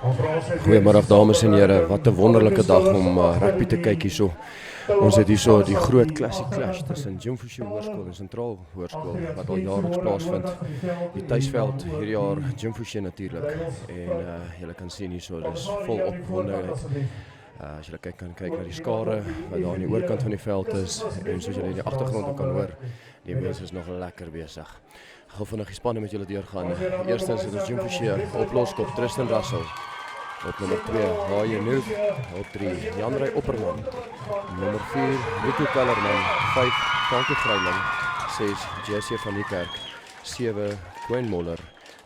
Goeiemiddag dames en here, wat 'n wonderlike dag om rugby te kyk hierso. Ons het hierso die groot Classic Clash tussen Jim Fisher Hoërskool en Sentraal Hoërskool wat al jaarliks plaasvind. Die tuisveld hierdie jaar Jim Fisher natuurlik. En julle kan sien hierso, dis vol opgewondenheid. As julle kan kyk na die skare wat daar aan die oorkant van die veld is en soos julle in die agtergrond kan hoor, die mense is nog lekker besig. Ek gaan vinnig die spanne met julle deurgaan. Eerstens het ons Jim Fisher op loskop Tristan Russell. Op nummer 2, Haie Noof. Op 3, Jan-Ray Opperman. Nummer 4, Rico Kellerman. 5, Frankie Greiling. 6, Jesse van die Kerk. 7, Gwen Moller.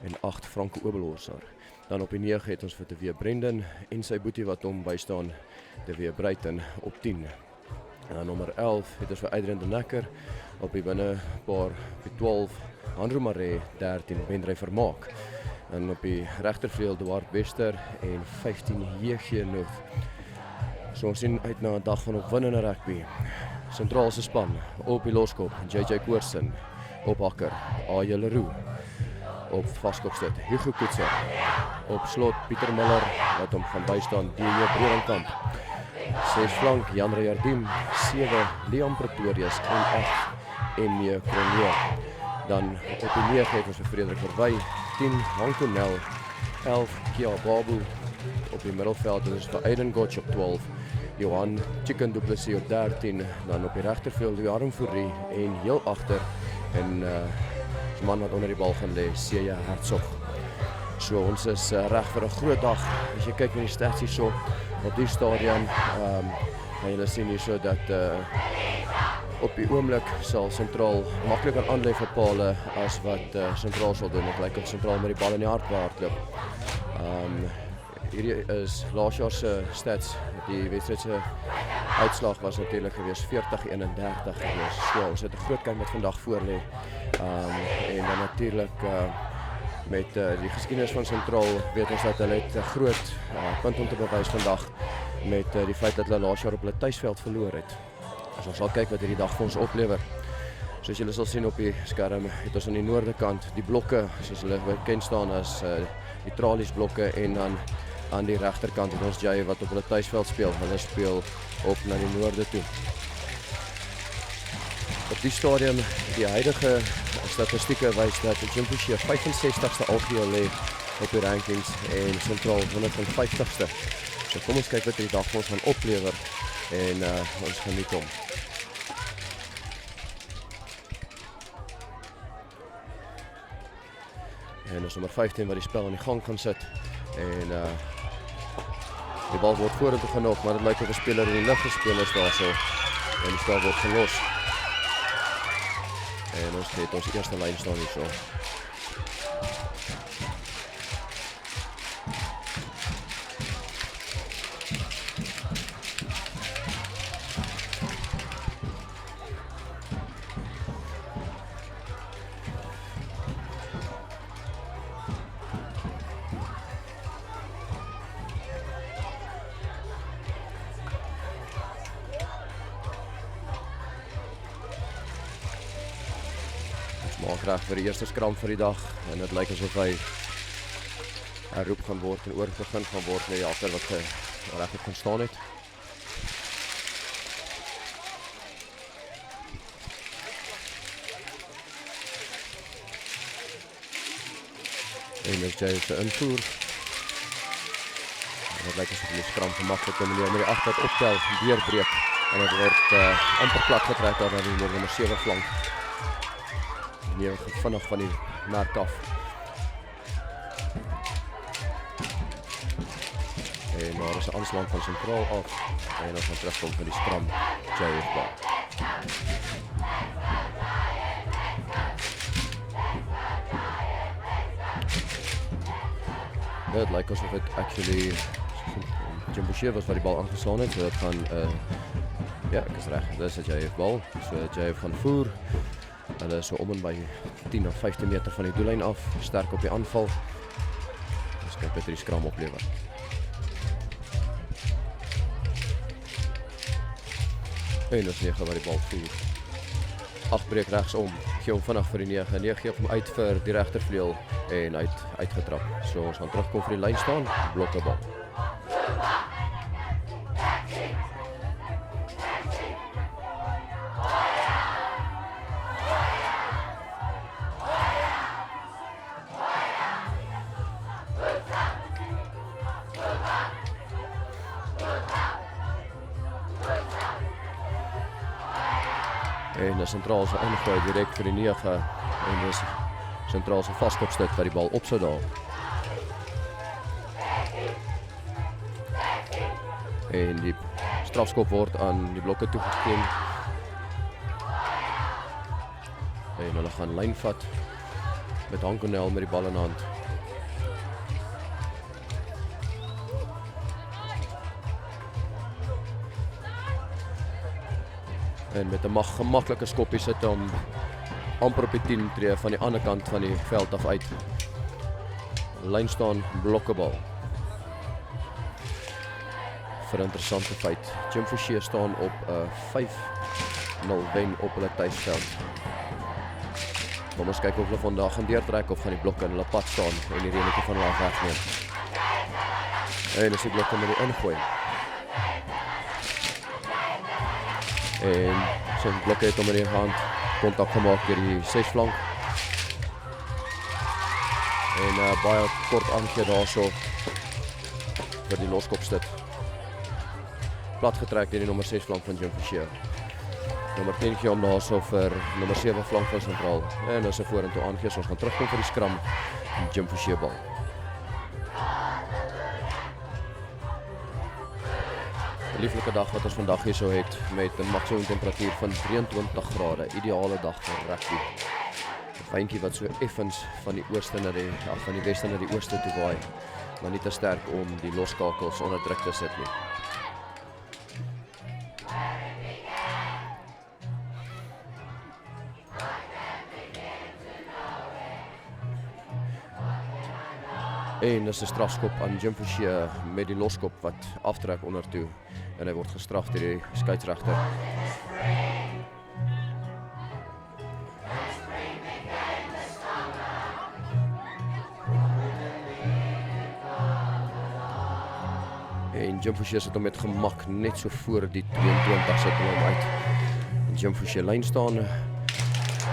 En 8, Franke Obelhorser. Dan op die 9 het ons vir Tevee Brendan en sy boetie wat hom bystaan, Tevee Bruiten op 10. En dan nommer 11 het ons vir Adrian de Necker. Op die binnepaar op die 12, Andrew Maree, 13, Bendry Vermaak. En op die regtervleuel Duarte Wester en 15 JG Noof. So ons sien uit na 'n dag van opwindende rugby. Sentraal se span op die loskop JJ Koorsen, op hakker AJ Leroux, op vaskopstit Hugo Koetser, op slot Pieter Miller wat hom gaan bystaan DJ Bredenkamp. 6 flank Jan Rejardim, 7 Leon Pretorius en 8 Emie Cronje. Dan op die 9 het ons vir Frederik Verwy, 10 Hanko Nel, 11 Kia Babu op die middelveld, dit is vir Aiden Gotch op 12, Johan Chicken Du Plessis op 13, dan op die regterveld Jarm Fourie en heel agter en die man wat onder die bal gaan lê, Seja Hertzog. So ons is reg vir 'n groot dag. As jy kyk na die stats hierso op die stadion, en julle sien hierso dat op die oomblik sal Sentraal makliker aanlei vir pale as wat Sentraal sal doen. Dit lyk of Sentraal met die bal in die hart hardloop. Hierdie is laas jaar se stats. Die wedstryd se uitslag was natuurlik gewees 40-31 gewees. So ons het 'n groot kyk met vandag voor lê. En dan natuurlik met die geskiedenis van Sentraal weet ons dat hulle het 'n groot punt om te bewys vandag met die feit dat hulle laas jaar op hulle tuisveld verloor het. Dus ons sal kyk wat hierdie dag vir ons oplewer. Soos julle sal sien op die skerm, het ons aan die noorde kant die blokke, soos hulle bekend staan as die tralies blokke, en dan aan die regterkant het ons Jay wat op hulle tuisveld speel. Hulle speel op na die noorde toe. Op die stadium, die huidige statistieke wys dat Jim Fisher 65ste algeheel lê op die rankings en Sentraal 150ste. So kom ons kyk wat hierdie dag vir ons gaan oplewer en ons geniet hom. En ons nommer 15 wat die spel aan die gang kan sit en die bal word vorentoe genog, maar dit lyk of 'n speler in die lug gespeel is daarso en die spel word gelos. En ons het ons eerste lyn staan hierso. Maak reg vir die eerste skram vir die dag en dit lyk asof hy herroep gaan word en oorgegin gaan word na die agter wat reg kan staan het. En dit is die invoer. En dit lyk asof die skram gemakkelijk manier met die agter optel, deurbreek en het word amper plat getrek daar na die nummer 7 flank. Nee, vinnig van die merk af. En daar is 'n aanslag van Sentraal af en ons gaan terugkom vir die skram JF bal. Dit lyk asof dit actually Jim Fisher was wat die bal aangeslaan het, so dit gaan ja, ek is reg, dit is 'n JF bal, so JF gaan voer. Hulle is so om en by 10 of 15 meter van die doellyn af, sterk op die aanval. Ons kyk wat die skram oplewer. En ons 9 waar die bal voer. Agtbreek regsom, gee hom vinnig vir die 9. 9 gee hom uit vir die regtervleuel en uitgetrap. So ons gaan terugkom vir die lyn staan, blokkebal. En die sentraal se ingooi direk vir die 9 en dis sentraal se vaskopstuk wat die bal op sou daal. En die strafskop word aan die blokke toegeken. En hulle gaan lyn vat met Hankonel met die bal in hand. En met 'n gemaklike skoppie sit hom amper op die 10 tree van die ander kant van die veld af uit. Lyn staan, blokkebal. Vir 'n interessante feit. Jim Forshey staan op 'n 5-0 wen op hulle tuisveld. Kom ons kyk of hulle vandag gaan deurtrek of gaan die blokke in hulle pad staan en die renetjie van hulle wegneem. En dis die blokke met die ingooi. En sy blokke het hom in die hand kontak gemaak deur die 6 flank. En baie kort aangee daarso vir die loskopstuk. Plat getrek deur die nommer 6 flank van Jim Forshey. Nommer 10 gee hom daarso vir nommer 7 flank van sentraal. En as hy vorentoe aangee, ons gaan terugkom vir die skram en Jim Forshey bal. Lieflike dag wat ons vandag hier so het met 'n maksimum temperatuur van 23 grade, ideale dag vir rugby. 'n Wyntjie wat so effens van die ooste na die van die weste na die ooste toe waai, maar nie te sterk om die loskakels onder druk te sit nie. En dis 'n strafskop aan Jim Forshey met die loskop wat aftrek onder toe en hy word gestraf deur die skeieregter. En Jim Forshey sit hom met gemak net so voor die 22 sit hom uit. En Jim Forshey lyn staan.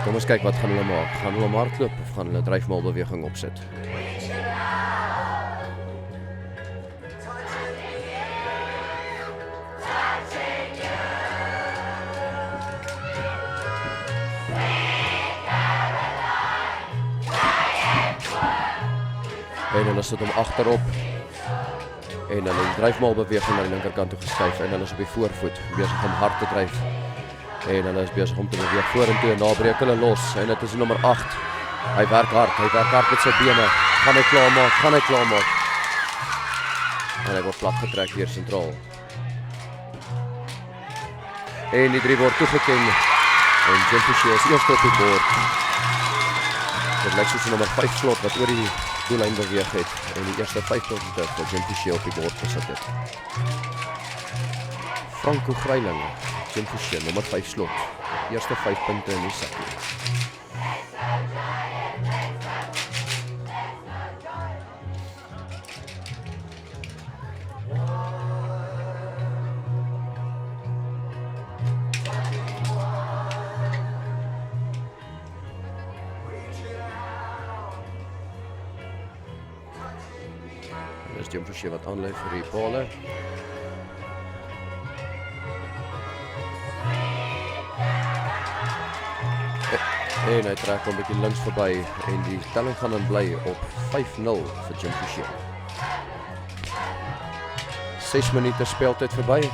Kom ons kyk wat gaan hulle maak. Gaan hulle hardloop of gaan hulle dryfmaalbeweging opsit? En hulle sit hom agterop en hulle dryfmaalbeweging na die linkerkant toe geskuif en hulle is op die voorvoet besig om hard te dryf en hulle is besig om te beweeg vorentoe en daar breek hulle los en dit is nommer 8. Hy werk hard met sy bene. Gaan hy klaarmaak en hy word plat getrek deur sentraal en die 3 word toegeken en Jim Forshey is eerste op die bord. Dit lyk soos nommer 5 slot wat oor die doellyn beweeg het en die eerste 5 punte wat Jim Forshey op die bord gesit het. Franco Greiling, Jim Forshey, nommer 5 slot. Eerste 5 punte in die sak. Dis Jim Forshey wat aanlei vir die pale. En hy trek hom 'n bietjie links verby en die telling gaan dan bly op 5-0 vir Jim Forshey. 6 minute speeltyd verby.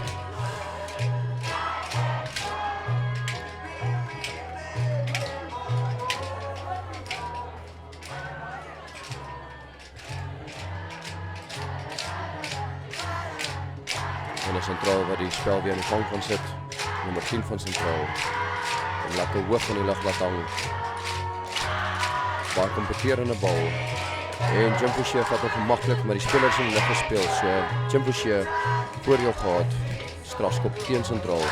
En 'n sentraal wat die spel weer in die vang van sit, nommer 10 van sentraal. En lekker hoog in die lug laat hang. Baie kompeterende bal. En Jim Forshey vat hom gemaklik, maar die spelers in die lug gespeel. So Jim Forshey voordeel gehad, strafskop teen sentraal,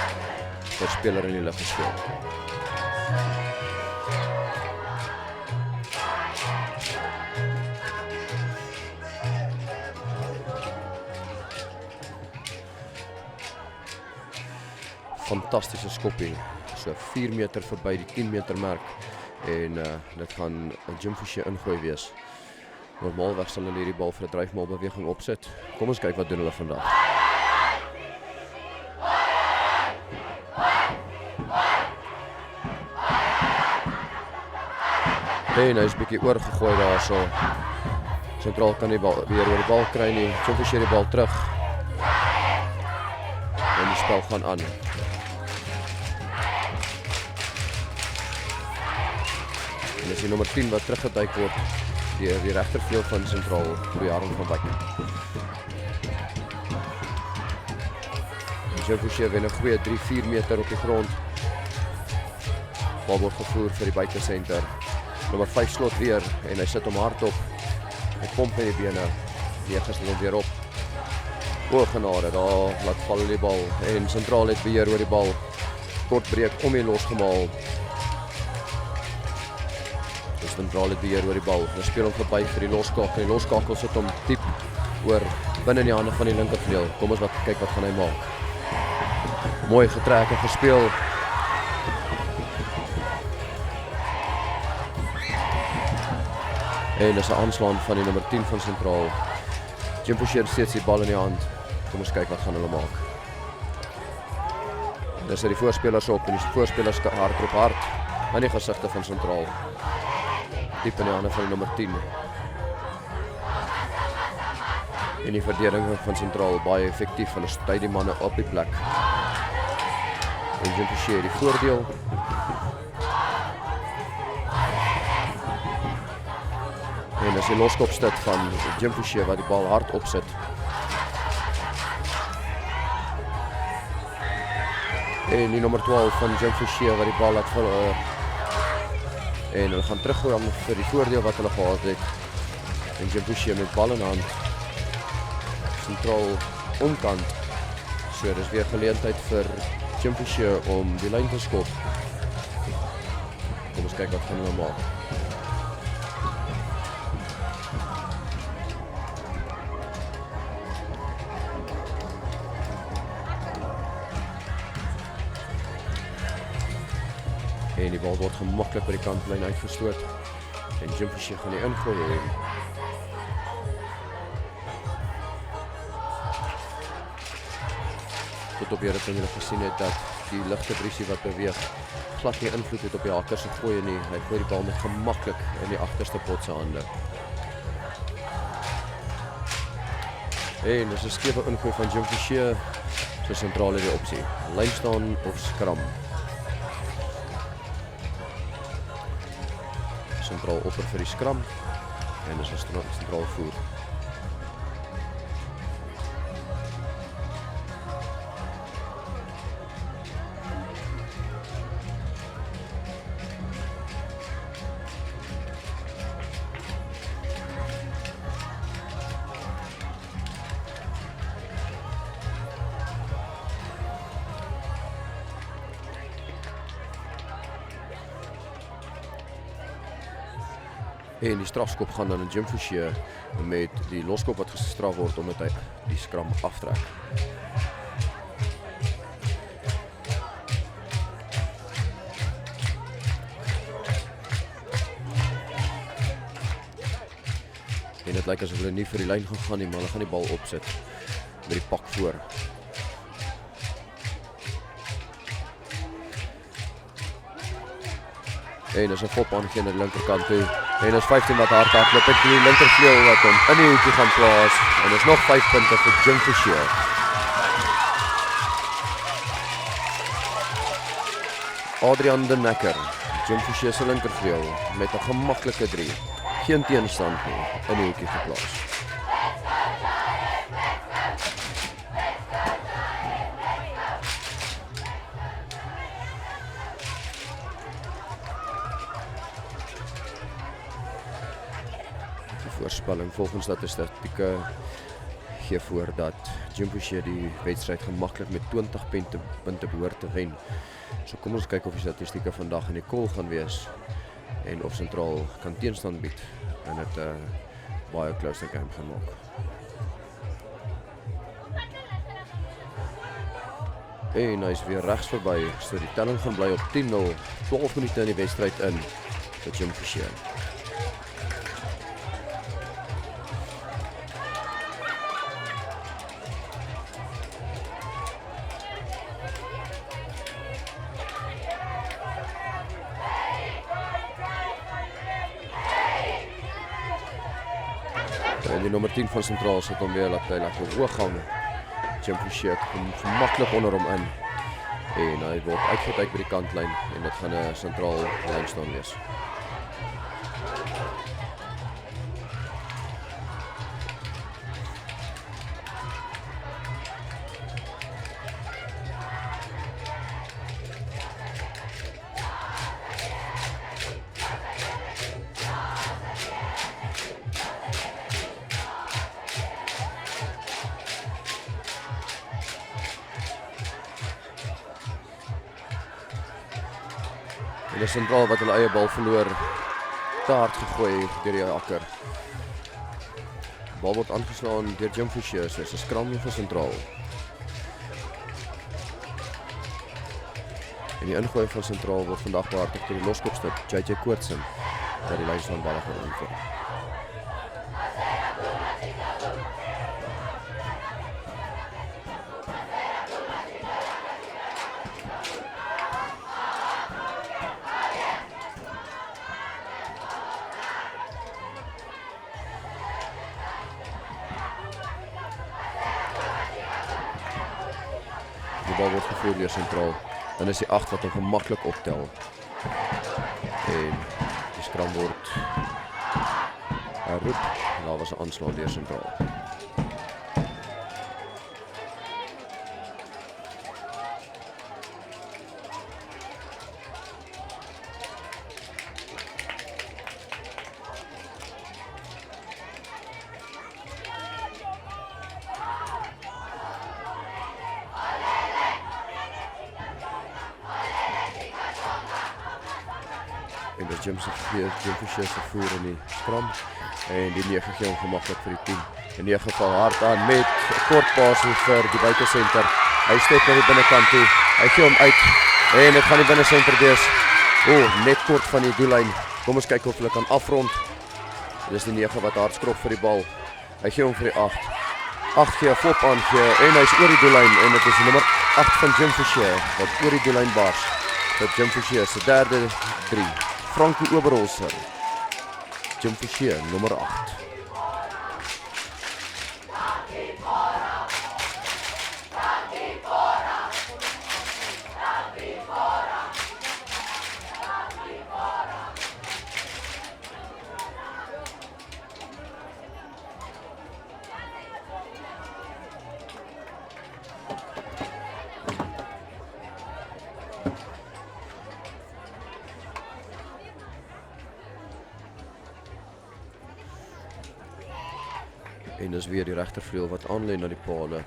vir speler in die lug gespeel. fantastiese skoppie. So 4 meter verby die 10 meter merk en dit gaan 'n Jim Fouché ingooi wees. Normaalweg sal hulle hierdie bal vir 'n dryfmaalbeweging opsit. Kom ons kyk wat doen hulle vandag. En hy is bietjie oorgegooi daar so. Sentraal kan nie weer oor die bal kry nie. Jim Fouché die bal terug. En die spel gaan aan. En is die nommer 10 wat teruggeduik word deur die regtervleuel van Sentraal op die Arend van Wyk. Jim Fouché wen 'n goeie 3-4 meter op die grond. Bal word gevoer vir die buitesenter. Nommer 5 slot weer en hy sit hom hard op. Hy pomp met die bene. Negas hom weer op. O genade, daar laat val die bal en Sentraal het beheer oor die bal. Kort breek om hy losgemaal. Dus Sentraal het beheer oor die bal. Hulle speel hom verby vir die loskakel. Die loskakel sit hom diep oor binne in die hande van die linkervleuel. Kom ons kyk wat gaan hy maak. Mooi getrek en gespeel. En dis 'n aanslaan van die nommer 10 van Sentraal. Jim Fouché steeds die bal in die hand. Kom ons kyk wat gaan hulle maak. Dis die voorspelers op en die voorspelers hard op hard aan die gesigte van Sentraal. Diep in die hande van die nommer 10. En die verdediging van Sentraal baie effektief. Hulle stay die manne op die plek. En Jim Fouché die voordeel. En dis die loskopstuk van Jim Fouché wat die bal hard opsit. En die nommer 12 van Jim Fouché wat die bal laat val. En hulle gaan teruggooi vir die voordeel wat hulle gehad het. En Jim Fouché met bal in hand. Sentraal omkant. So dis weer geleentheid vir Jim Fouché om die lyn te skop. Kom ons kyk wat gaan hulle maak. En die bal word gemaklik by die kantlyn uitgestoot. En Jim Fouché gaan die ingooi hê. Tot op hierdie punt julle gesien het dat die ligte briesie wat beweeg glad nie invloed het op die hakker se gooi nie. Hy gooi die bal met gemaklik in die agterste pot se hande. En dis 'n skewe ingooi van Jim Fouché. So Sentraal het die opsie. Lyn staan of skram. Sentraal opper vir die skram en dis 'n Sentraal voer. En die strafskop gaan dan in Jim Fouché met die loskop wat gestraf word omdat hy die skram aftrek. En dit lyk asof hulle nie vir die lyn gegaan nie, maar hulle gaan die bal opsit met die pak voor. En is 'n fop aan die linkerkant toe. En is 15 wat hard hardloop het die linkervleuel wat hom in die hoekie gaan plaas. En is nog 5 punte vir Jim Fouché. Adrian de Necker, Jim Fouché se linkervleuel met 'n gemaklike 3. Geen teenstand nie in die hoekie geplaas. Voorspelling volgens statistieke gee voor dat Jim Fouché die wedstryd gemaklik met 20 punte behoort te wen. So kom ons kyk of die statistieke vandag in die kol gaan wees en of Sentraal kan teenstand bied en dit baie close game gaan maak. En hy is weer regs verby, so die telling gaan bly op 10-0, 12 minute in die wedstryd in vir Jim Forshey. En die nummer 10 van Sentraal sit hom weer laat hy lekker hoog gaan. Jim Forshey kom maklik onder hom in. En hy word uitgetyk by die kantlyn en dit gaan 'n Sentraal lyn staan wees. En die Sentraal wat hulle eie bal verloor, te hard gegooi deur die akker. Bal word aangeslaan deur Jim Forshey, so is 'n skram vir Sentraal. En die ingooi van Sentraal word vandag behartig deur die loskopstip JJ Koortsen, wat die lyn van balle gaan invoer. Die bal word gevoer deur Sentraal. Dan is die 8 wat hom gemaklik optel. En die skram word roep. Daar was 'n aanslag deur Sentraal. En dat Jim Forshey se voer in die skram en die 9 gee hom gemaklik vir die 10. Die 9 val hard aan met 'n kort pasie vir die buitesenter. Hy step na die binnekant toe. Hy gee hom uit en dit gaan die binnesenter wees. Net kort van die doellyn. Kom ons kyk of hulle kan afrond. Dis die 9 wat hard skrop vir die bal. Hy gee hom vir die 8. 8 gee 'n flop aangee en hy's oor die doellyn en dit is die nommer 8 van Jim Forshey wat oor die doellyn bars. Vir Jim Forshey se derde 3. Frankie Oberholzer. Jim Forshey, nummer 8. En dis weer die regtervleuel wat aanlê na die palle.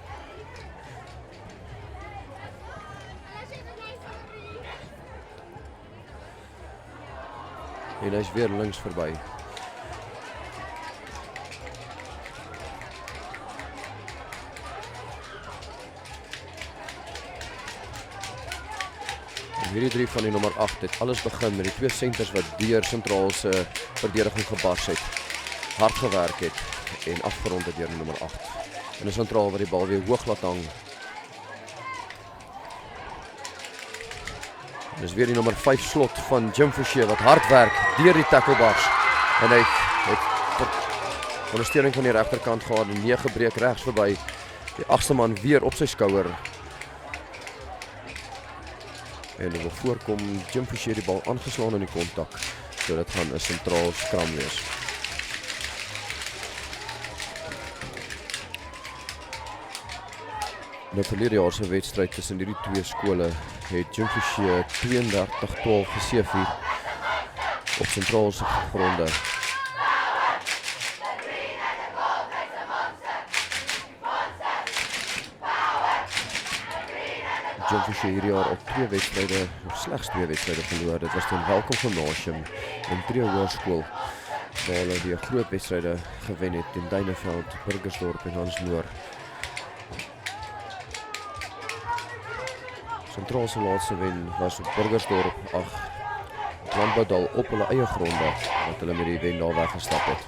En hy's weer links verby. En hierdie 3 van die nommer 8 het alles begin met die 2 senters wat deur Sentraal se verdediging gebars het. Hard gewerk het en afgerond het deur die nommer 8. En 'n Sentraal wat die bal weer hoog laat hang. Dis weer die nommer 5 slot van Jim Forshey wat hard werk deur die tacklebars. En hy het ondersteuning van die regterkant gehad en 9 breek regs verby. Die 8ste man weer op sy skouer. En dit wil voorkom Jim Forshey die bal aangeslaan in die kontak. So dit gaan 'n Sentraal skram wees. Nou verlede jaar se wedstryd tussen hierdie 2 skole het Jim Forshey 32-12 geseëvier op Sentraal se gronde. Jim Forshey hierdie jaar op 2 wedstryde, of slegs 2 wedstryde verloor. Dit was teen Welkom Gymnasium en Trio Hoërskool, waar hulle die groot wedstryde gewen het teen Duineveld, Burgersdorp en Hansmoor. Sentraal se laaste wen was op Burgersdorp 8. Landboudal op hulle eie gronde wat hulle met die wen daar weggestap het.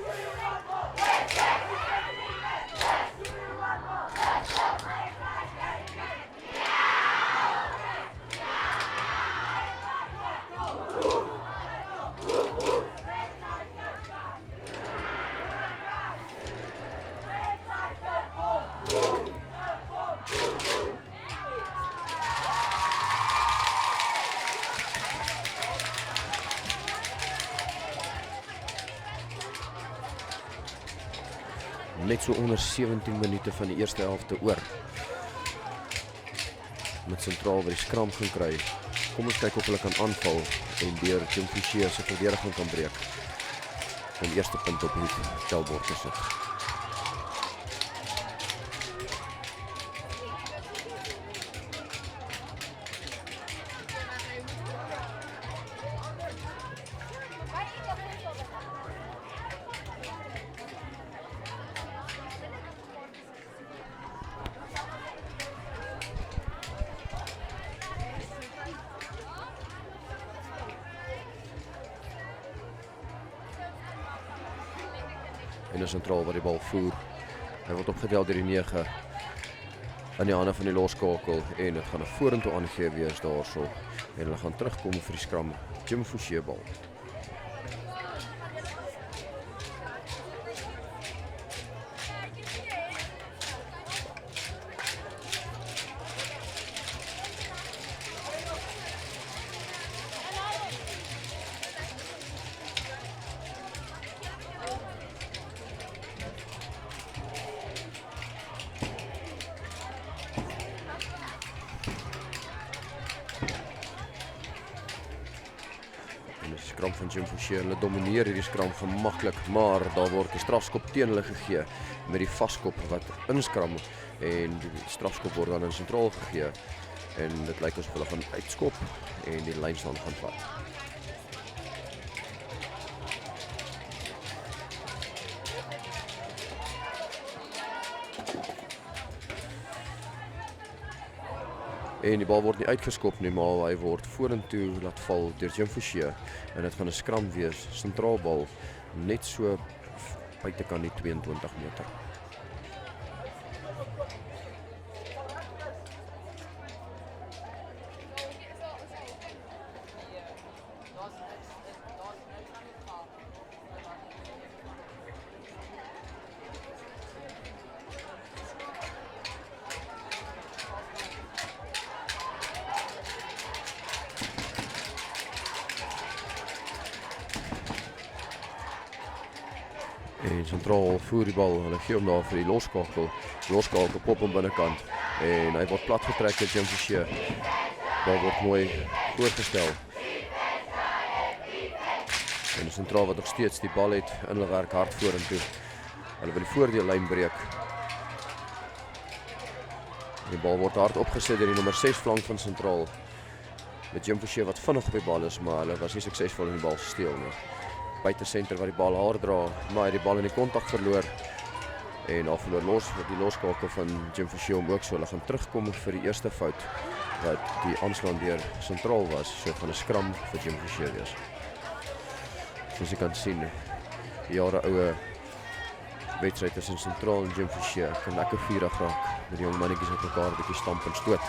Net so onder 17 minute van die eerste helfte oor. Met Sentraal wat die skram gaan kry. Kom ons kyk of hulle kan aanval en deur Jim Fouché se verdediging kan breek. Om eerste punt op die tellbord te sit. En is Sentraal wat die bal voer. Hy word opgetel deur die 9 in die hande van die loskakel en dit gaan 'n vorentoe aangee wees daarso. En hulle gaan terugkom vir die skram Jim Fouché bal. Skram van Jim Fouché, hulle domineer hierdie skram gemaklik, maar daar word 'n strafskop teen hulle gegee met die vaskop wat inskram en die strafskop word dan in Sentraal gegee en dit lyk asof hulle gaan uitskop en die lynstaan gaan vat. En die bal word nie uitgeskop nie, maar hy word vorentoe laat val deur Jim Fouché en dit gaan 'n skram wees, Sentraal bal net so buitekant die 22 meter. En Sentraal voer die bal, hulle gee hom daar vir die loskakel. Die loskakel pop hom binnekant en hy word plat getrek deur Jim Fouché. Bal word mooi voorgestel. En Sentraal wat nog steeds die bal het in hulle werk hard vorentoe. Hulle wil die voordeellyn breek. Die bal word hard opgesit deur die nommer 6 flank van Sentraal. Met Jim Fouché wat vinnig op die bal is, maar hulle was nie suksesvol in die bal steel nie. Buite senter waar die bal hard dra, maar hy die bal in die kontak verloor. En al verloor die loskakel van Jim Fouché om ook so. Hulle gaan terugkom vir die eerste fout wat die aanslaan deur Sentraal was. So van 'n skram vir Jim Fouché wees. Soos jy kan sien, die jare oue wedstryd tussen Sentraal en Jim Fouché kan lekker vurig raak met die jong mannetjies wat mekaar 'n bietjie stamp en stoot.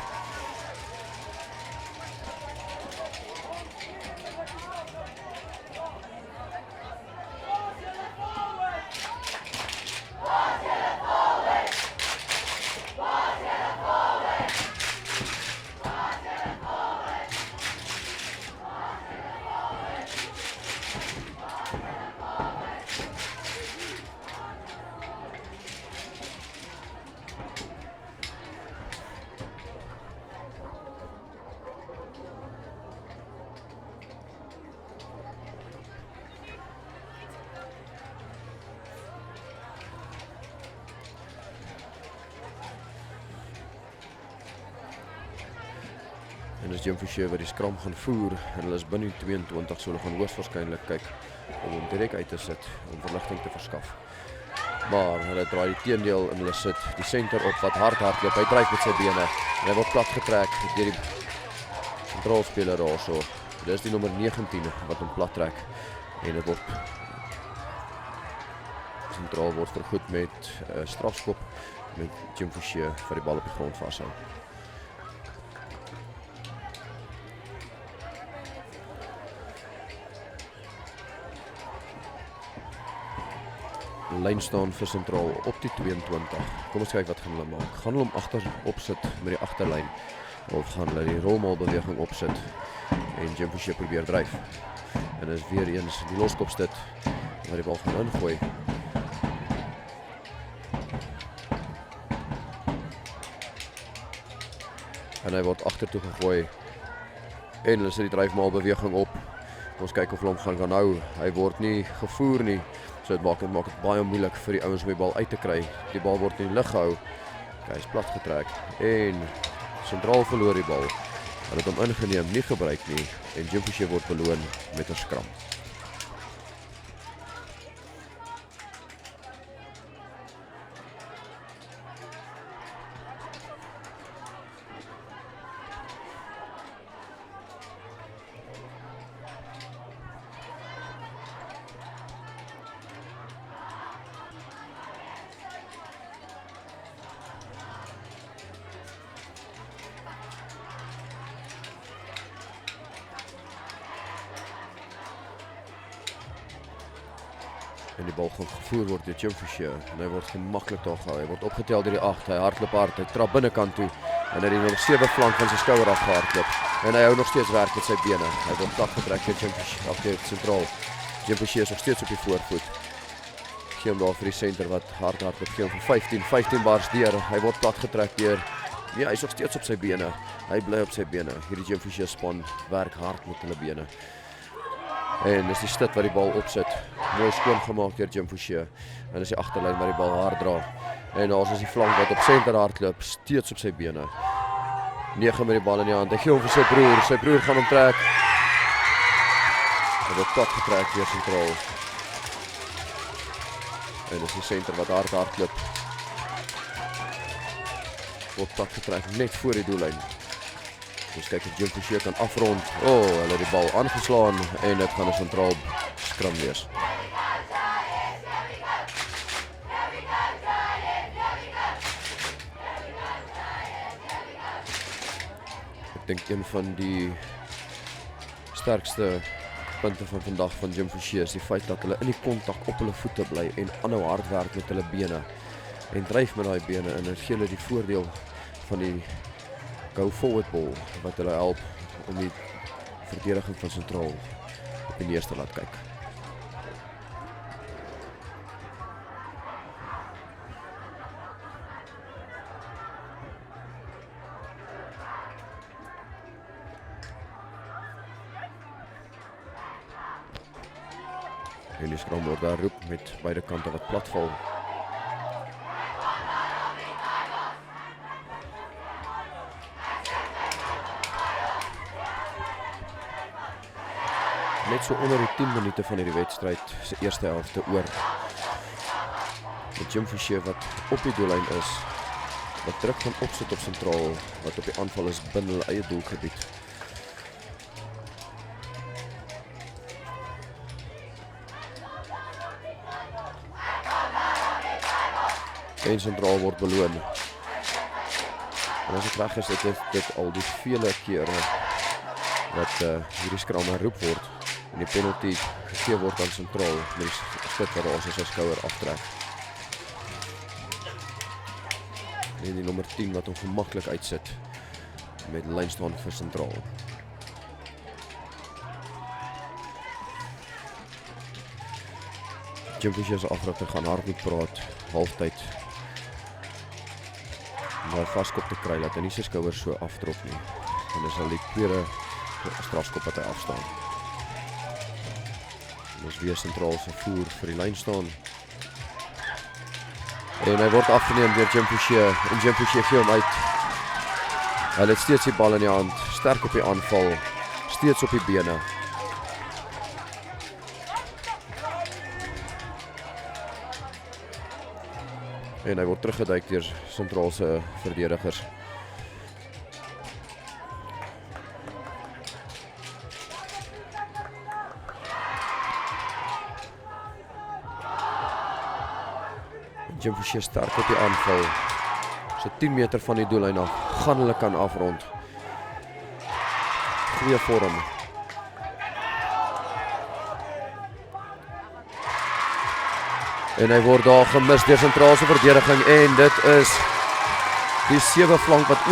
En dis Jim Fouché wat die skram gaan voer en hulle is binne 22, so hulle gaan hoogstwaarskynlik kyk om hom direk uit te sit om verligting te verskaf. Maar hulle draai die teendeel en hulle sit die senter op wat hard loop. Hy dryf met sy bene en hy word plat getrek deur die sentraalspeler daar so. Dit is die nommer 19 wat hom plat trek en dit word sentraal word vergoed met strafskop met Jim Forshey vir die bal op die grond vashou. Lyn staan vir sentraal op die 22. Kom ons kyk wat gaan hulle maak. Gaan hulle hom agter opsit met die agterlyn of gaan hulle die rolmaalbeweging opsit en Jim Forshey probeer dryf. En is weer eens die loskopstit waar die bal gaan ingooi. En hy word agtertoe gegooi en hulle sit die dryfmaalbeweging op. Ons kyk of hulle hom gaan hou. Hy word nie gevoer nie. So dit maak dit baie moeilik vir die ouens om die bal uit te kry. Die bal word in die lug gehou. Hy is plat getrek en sentraal verloor die bal. Hulle het hom ingeneem, nie gebruik nie en Jim Forshey word beloon met 'n skram. En die bal gaan gevoer word deur Jim Forshey en hy word gemaklik daar gehou. Hy word opgetel deur die 8. Hy hardloop hard, hy trap binnekant toe en hy het die nommer 7 flank van sy skouer afgehardloop. En hy hou nog steeds werk met sy bene. Hy word plat getrek deur Jim Forshey op die sentraal. Jim Forshey is nog steeds op die voorvoet. Gee hom daar vir die senter wat hard hardloop. Gee hom vir 15 bars deur. Hy word plat getrek deur. Ja, hy is nog steeds op sy bene. Hy bly op sy bene. Hierdie Jim Forshey span werk hard met hulle bene. En dis die stit wat die bal opsit. Mooi skoon gemaak deur Jim Forshey. En dis die agterlyn waar die bal hard dra. En daar is die flank wat op senter hardloop, steeds op sy bene. 9 met die bal in die hand. Hy gee hom vir sy broer. Sy broer gaan hom trek. Hy word plat getrek deur sentraal. En dis die senter wat hard hardloop. Word plat getrek net voor die doellyn. Ons kyk of Jim Forshey kan afrond. Hulle het die bal aangeslaan en dit gaan 'n sentraal skram wees. Ek dink een van die sterkste punte van vandag van Jim Forshey is die feit dat hulle in die kontak op hulle voete bly en aanhou hard werk met hulle bene en dryf met daai bene en dit gee hulle die voordeel van die go forward ball wat hulle help om die verdediging van sentraal op die neus te laat kyk. En die skram word daar roep met beide kante wat platval. Net so onder die 10 minute van hierdie wedstryd se eerste helfte oor. Met Jim Forshey wat op die doellyn is, wat druk gaan opsit op sentraal, wat op die aanval is binne hulle eie doelgebied. En sentraal word beloon. En as ek reg is, dit al die vele kere wat hierdie skram geroep word en die penalty gegee word aan sentraal met die stit wat daar sy skouer aftrek. En die nommer 10 wat hom gemaklik uitsit met lyn staan vir sentraal. Jim Forshey se afrigter gaan hard moet praat, halftyd. Om daai vaskop te kry, dat hy nie sy skouers so afdrop nie. En dis al die tweede strafskop wat hy afstaan. En dis weer sentraal se voer vir die lyn staan. En hy word afgeneem deur Jim Forshey en Jim Forshey gee hom uit. Hy het steeds die bal in die hand, sterk op die aanval, steeds op die bene. En hy word teruggeduik deur sentraal se verdedigers. Jim Forsier sterk op die aanval. So 10 meter van die doellyn af, gaan hulle kan afrond. Goeie vorm. En hy word daar gemis deur sentrale verdediging en dit is die 7 flank wat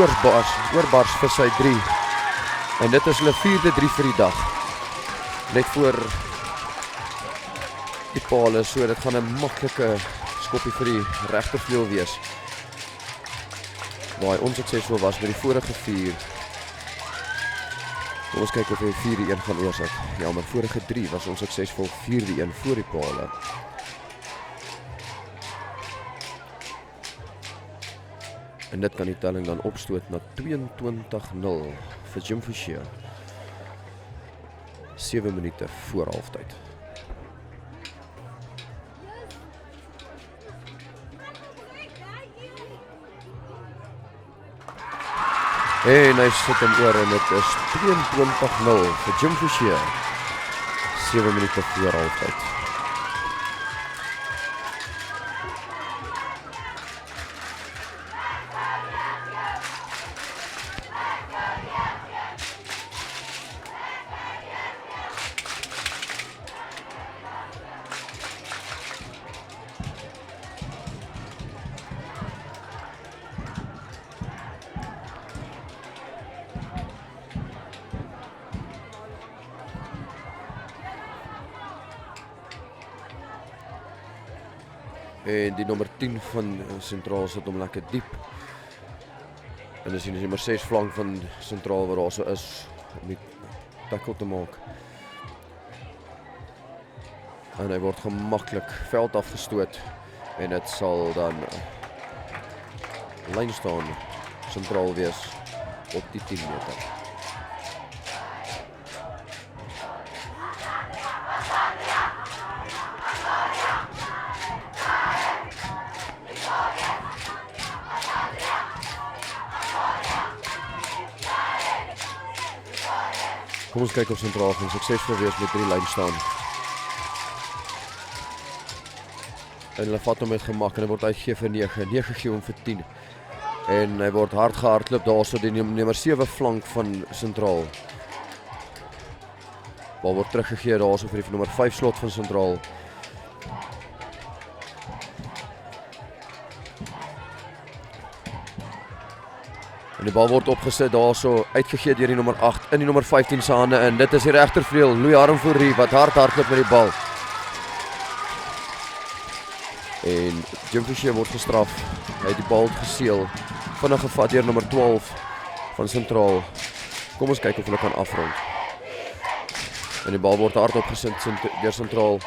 oorbars vir sy 3. En dit is hulle 4de 3 vir die dag. Net voor die paal, so dit gaan 'n maklike skoppie vir die regtervleuel wees. Waar hy onsuksesvol was met die vorige 4. Kom ons kyk of hy 4-1 gaan oorsit. Ja, maar vorige 3 was onsuksesvol 4-1 voor die paal. En dit kan die telling dan opstoot na 22-0 vir Jim Forsier. 7 minute voor halftyd. En hy sit hom oor en dit is 22-0 vir Jim Forsier. 7 minute voor halftyd. En die nommer 10 van sentraal sit hom lekker diep. En dis die nommer 6 flank van sentraal waar daar so is om die tackle te maak. En hy word gemaklik veld afgestoot en dit sal dan lyn staan sentraal wees op die 10 meter. Kom ons kyk of sentraal gaan suksesvol wees met 3 lyn staan. En hulle vat hom met gemak en hy word uitgegee vir 9 gee hom vir 10. En hy word hard gehardloop daarso die nommer 7 flank van sentraal. Bal word teruggegee daarso vir die nommer 5 slot van sentraal. En die bal word opgesit daarso, uitgegee deur die nommer 8 in die nommer 15 se hande in. Dit is die regtervleuel, Louis Harmfourie wat hardloop met die bal. En Jim Forsier word gestraf. Hy het die bal geseël. Vinnig gevat deur nommer 12 van sentraal. Kom ons kyk of hulle kan afrond. En die bal word hard opgesit deur sentraal.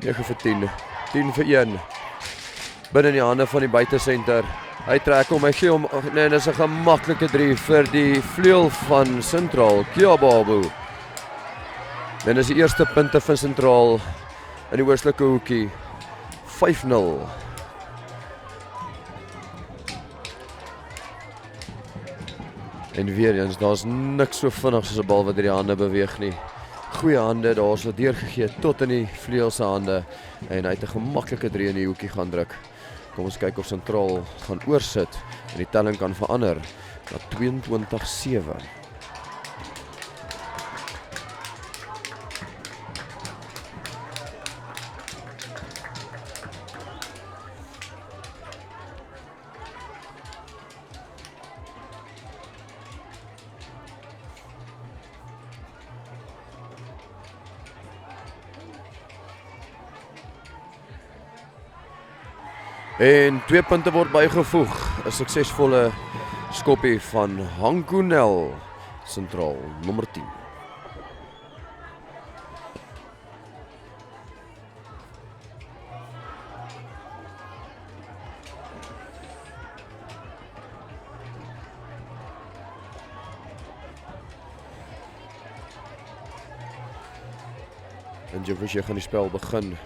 9 vir 10. 10 vir 1. Binne in die hande van die buitesenter. Hy trek hom, hy gee hom, nee, dis 'n gemaklike 3 vir die vleuel van sentraal, Kiababu. En dis die eerste punte van sentraal in die oostelike hoekie. 5-0. En weer eens, daar's niks so vinnig soos 'n bal wat deur die hande beweeg nie. Goeie hande, daar is deurgegee tot in die vleuel se hande en hy het 'n gemaklike 3 in die hoekie gaan druk. Kom ons kyk of sentraal gaan oorsit en die telling kan verander na 22-7. En 2 punte word bygevoeg. 'n Suksesvolle skoppie van Hankoenel sentraal, nommer 10. En Jim Forsier gaan die spel begin.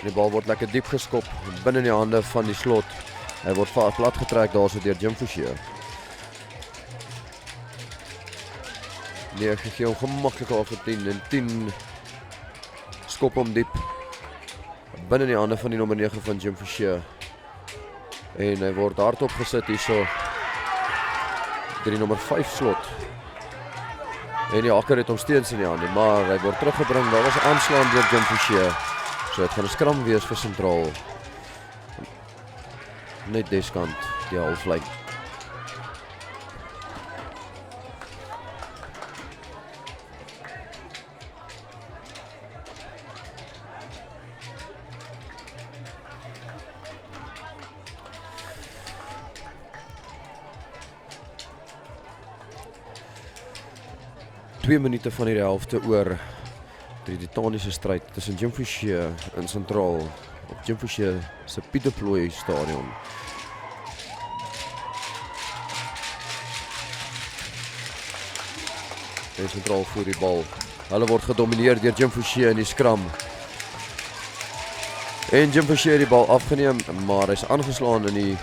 En die bal word lekker diep geskop binne in die hande van die slot. Hy word plat getrek daarso deur Jim Forsier. Nee, gegee hom gemakkelijk af vir 10 en 10 skop hom diep binne die hande van die nommer 9 van Jim Forshey. En hy word hardop gesit hierso deur die nommer 5 slot. En die hakker het hom steeds in die hande, maar hy word teruggebring. Daar was 'n aanslaan deur Jim Forshey. So dit gaan 'n skram wees vir sentraal. Net deskant die halflyn. Twee minute van hierdie helfte oor die titaniese stryd tussen Jim Forshey en sentraal op Jim Forshey se Piet de Plooy stadion. En sentraal voer die bal. Hulle word gedomineer deur Jim Forshey in die skram. En Jim Forshey het die bal afgeneem, maar hy's aangeslaan in die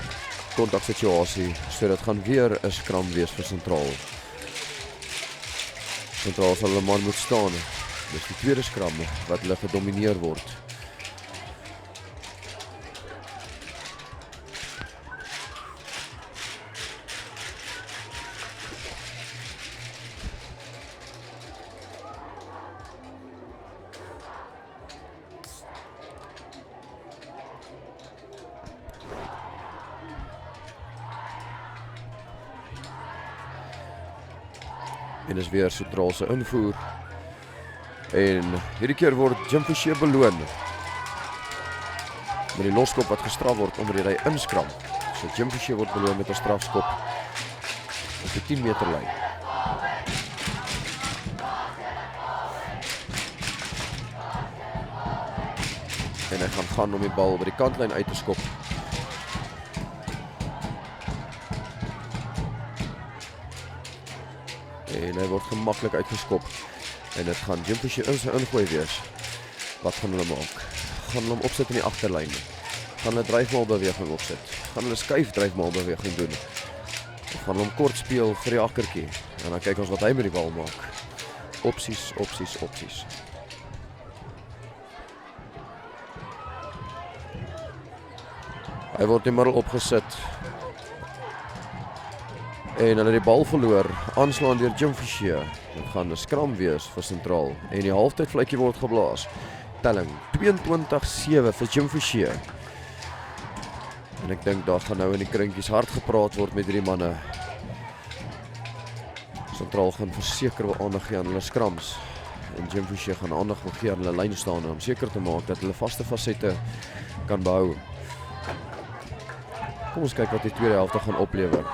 kontaksituasie, so dit gaan weer 'n skram wees vir sentraal. Sentraal sal hulle maar moet staan. Dis die tweede skram wat hulle gedomineer word. En is weer sentraal se invoer. En hierdie keer word Jim Forshey beloon met die loskop wat gestraf word omdat hy inskram. So Jim Forshey word beloon met 'n strafskop op die 10 meter lyn. En hy gaan om die bal by die kantlyn uit te skop. En hy word gemaklik uitgeskop. En dit gaan Jim Forshey in sy ingooi wees. Wat gaan hulle maak? Gaan hulle hom opsit in die agterlyn? Gaan hulle dryfmaalbeweging opsit? Gaan hulle skuif dryfmaalbeweging doen? Of gaan hulle hom kort speel vir die hakkertjie? En dan kyk ons wat hy met die bal maak. Opsies, opsies, opsies. Hy word in die middel opgesit. En hulle die bal verloor, aanslaan deur Jim Forshey. Dit gaan 'n skram wees vir sentraal. En die halftydfluitjie word geblaas. Telling 22-7 vir Jim Forshey. En ek dink daar gaan nou in die krinkies hard gepraat word met hierdie manne. Sentraal gaan verseker wel aandag gee aan hulle skrams. En Jim Forshey gaan aandag gee aan hulle lyn staan om seker te maak dat hulle vaste fasette kan behou. Kom ons kyk wat die tweede helfte gaan oplewer.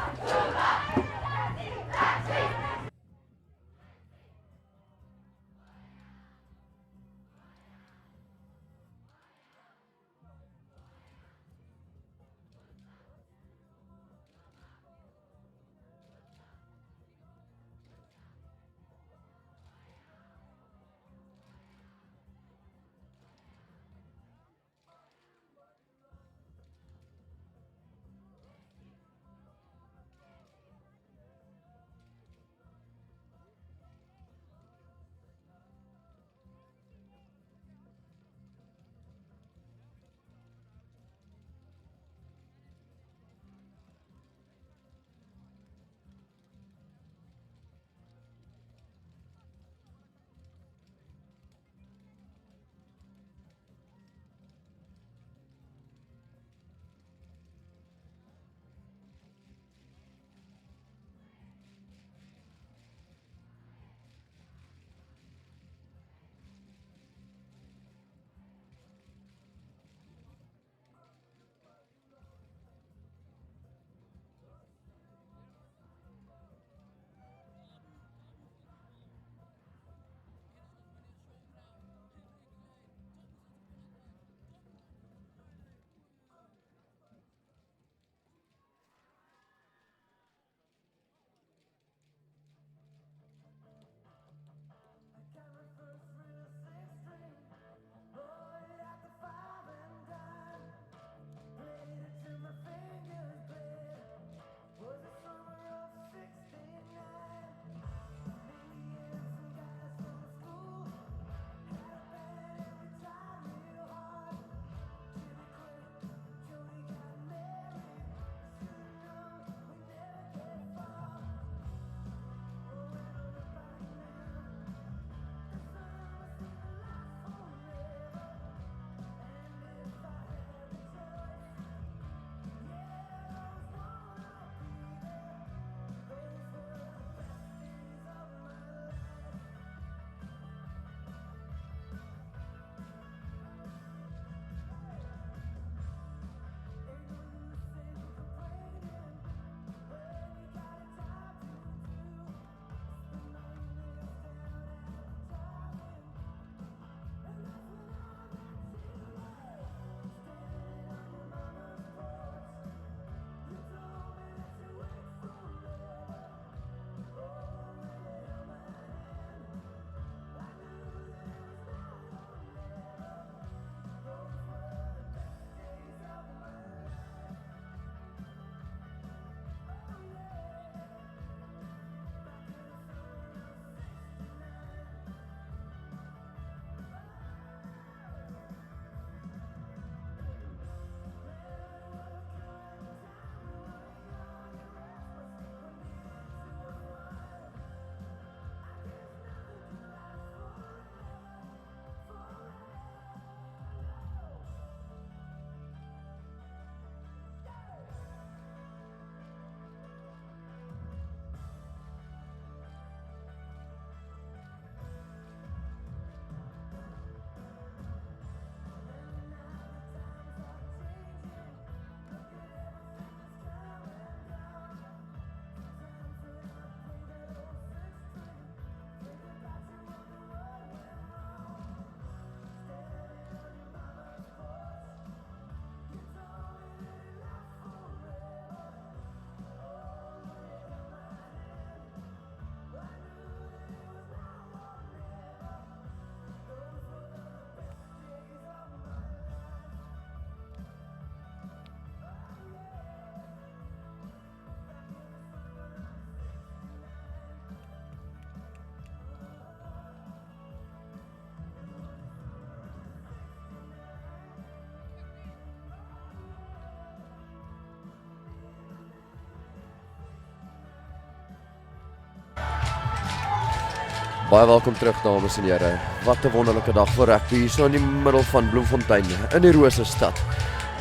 Baie welkom terug, dames en here. Wat 'n wonderlike dag vir rugby hier so in die middel van Bloemfontein in die Rose stad.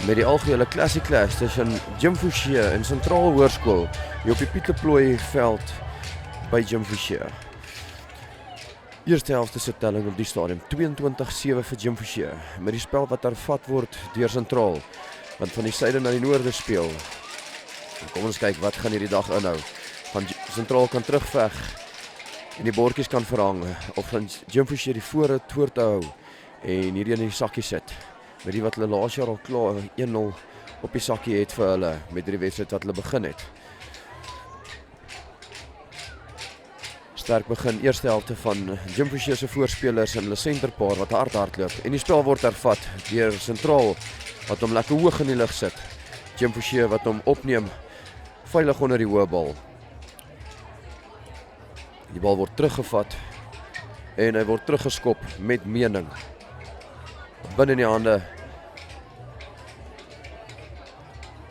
Met die algehele Classic Clash tussen Jim Fouché en Sentraal Hoërskool hier op die Pieterplooi veld by Jim Fouché. Eerste helfte se telling op die stadium 22-7 vir Jim Fouché met die spel wat hervat word deur Sentraal wat van die suide na die noorde speel. En kom ons kyk wat gaan hierdie dag inhou. Van Sentraal kan terugveg en die bordjies kan verhang of van Jim Fouché die voor te hou en hierdie in die sakkie sit. Met die wat hulle laas jaar al klaar 1-0 op die sakkie het vir hulle met die wedstryd wat hulle begin het. Sterk begin eerste helfte van Jim Fouché se voorspelers en hulle senterpaar wat hardloop en die spel word hervat deur Sentraal wat hom lekker hoog in die lug sit. Jim Fouché wat hom opneem veilig onder die hoë bal. Die bal word teruggevat en hy word teruggeskop met mening. Binne in die hande.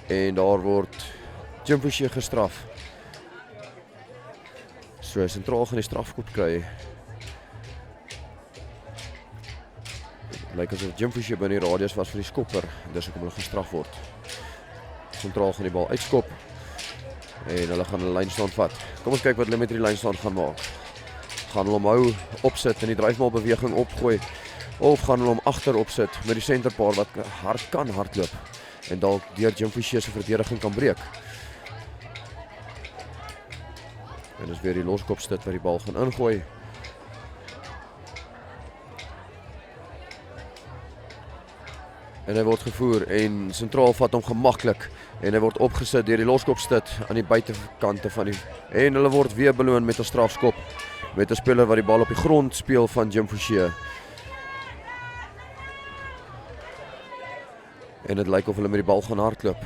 En daar word Jim Fouché gestraf. So Sentraal gaan die strafskop kry. Lyk asof Jim Fouché binne die radius was vir die skopper, dis hoekom hulle gestraf word. Sentraal gaan die bal uitskop en hulle gaan 'n lynstaan vat. Kom ons kyk wat hulle met die lynstaan gaan maak. Gaan hulle hom hou opsit en die dryfbal-beweging opgooi of gaan hulle hom agter opsit met die senterpaar wat hard kan hardloop en dalk deur Jim Fouché se verdediging kan breek. En dis weer die loskopstit wat die bal gaan ingooi. En hy word gevoer en Sentraal vat hom gemaklik en hy word opgesit deur die loskopstit aan die buitekante van die en hulle word weer beloon met 'n strafskop met 'n speler wat die bal op die grond speel van Jim Fouché. En dit lyk of hulle met die bal gaan hardloop.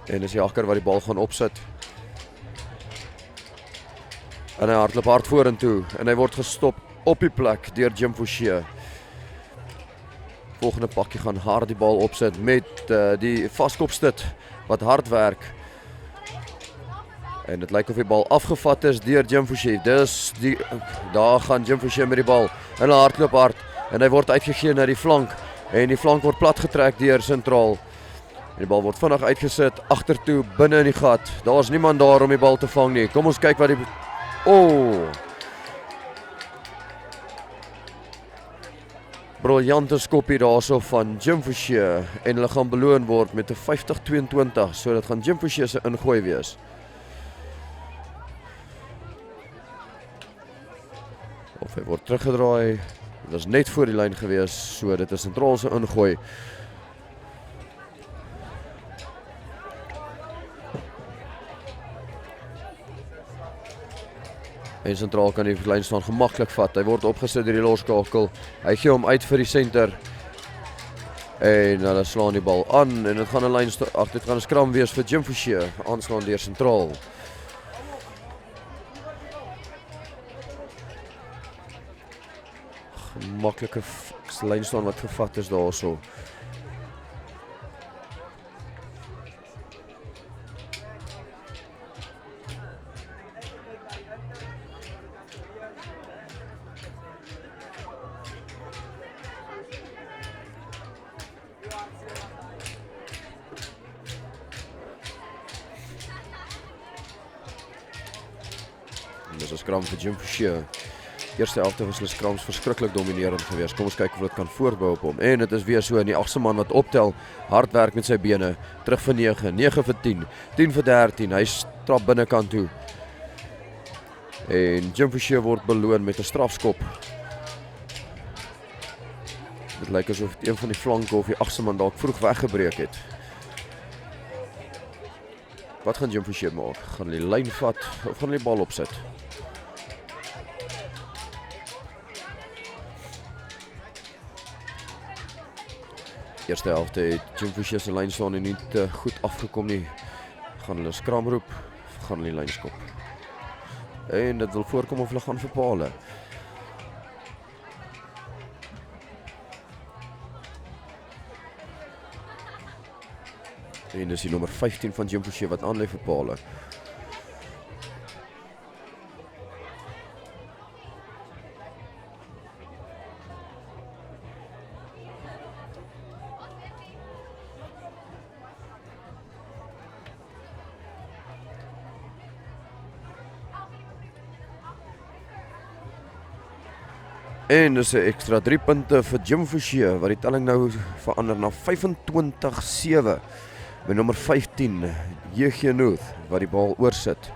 En dis Jakker wat die bal gaan opsit. En hy hardloop hard vorentoe en hy word gestop op die plek deur Jim Fouché. Volgende pakkie gaan hard die bal opsit met die vaskopstit wat hard werk. En dit lyk of die bal afgevat is deur Jim Fouché. Daar gaan Jim Fouché met die bal en hy hardloop hard en hy word uitgegee na die flank en die flank word platgetrek deur Sentraal. En die bal word vinnig uitgesit agtertoe binne in die gat. Daar's niemand daar om die bal te vang nie. Kom ons kyk wat die briljante skoppie daarso van Jim Fouché en hulle gaan beloon word met 'n 50-22, so dit gaan Jim Fouché se ingooi wees. Of hy word teruggedraai. Dit was net voor die lyn gewees, so dit is Sentraal se ingooi. En Sentraal kan die lyn staan gemaklik vat. Hy word opgesit deur die loskakel. Hy gee hom uit vir die senter. En hulle slaan die bal aan en dit gaan 'n dit gaan 'n skram wees vir Jim Fouché, aanslaan deur Sentraal. Gemaklike lynstaan wat gevat is daarso. Dis 'n skram vir Jim Fouché. Eerste helfte was hulle skrams verskriklik dominerend geweest. Kom ons kyk of dit kan voortbou op hom. En dit is weer so in die agste man wat optel, hard werk met sy bene, terug vir 9 vir 10, 10 vir 13. Hy strap binnekant toe. En Jim Fouché word beloon met 'n strafskop. Dit lyk asof een van die flanke of die agste man dalk vroeg weggebreek het. Wat gaan Jim Fouché maak? Gaan hulle die lyn vat of gaan hulle die bal opsit? Eerste helfte het Jim Fouché se lyn staan en nie te goed afgekom nie. Gaan hulle skram roep of gaan hulle die lyn skop? En dit wil voorkom of hulle gaan verpaal. En dis die nommer 15 van Jim Fouché wat aanlei vir Paul. En dis 'n ekstra 3 punte vir Jim Forshey wat die telling nou verander na 25-7 by nommer 15 JG North wat die bal oorsit.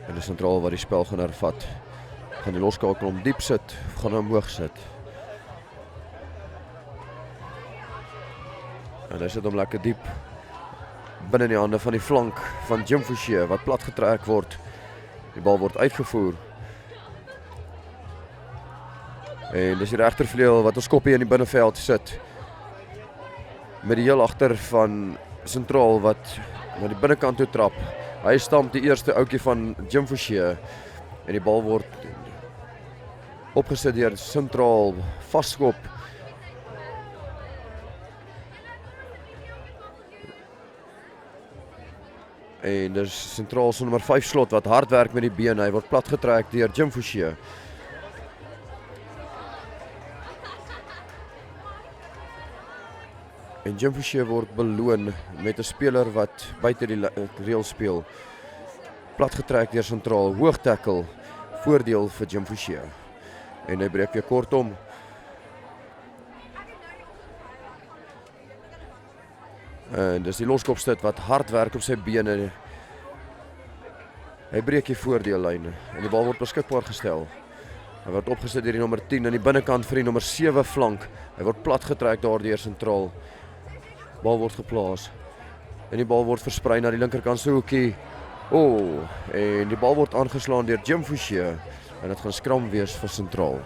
En die sentraal wat die spel gaan hervat. Gaan die loskakel om diep sit, of gaan hom hoog sit. En hy sit hom lekker diep binne in die hande van die flank van Jim Forshey wat plat getrek word. Die bal word uitgevoer. En dis die regtervleuel wat ons koppie in die binneveld sit. Met die heel agter van sentraal wat na die binnekant toe trap. Hy stamp die eerste ouetjie van Jim Forshey en die bal word opgesit deur sentraal vasskop. En dis sentraal se nommer 5 slot wat hard werk met die bene. Hy word plat getrek deur Jim Forshey. En Jim Forshey word beloon met 'n speler wat buite die reël speel. Plat getrek deur sentraal, hoog tackle, voordeel vir Jim Forshey. En hy breek weer kortom. En dis die loskopstit wat hard werk op sy bene. Hy breek die voordeellyn en die bal word beskikbaar gestel. Hy word opgesit deur die nommer 10 aan die binnekant vir die nommer 7 flank. Hy word plat getrek daardeur sentraal. Bal word geplaas. En die bal word versprei na die linkerkant se hoekie. En die bal word aangeslaan deur Jim Forshey en dit gaan skram wees vir sentraal.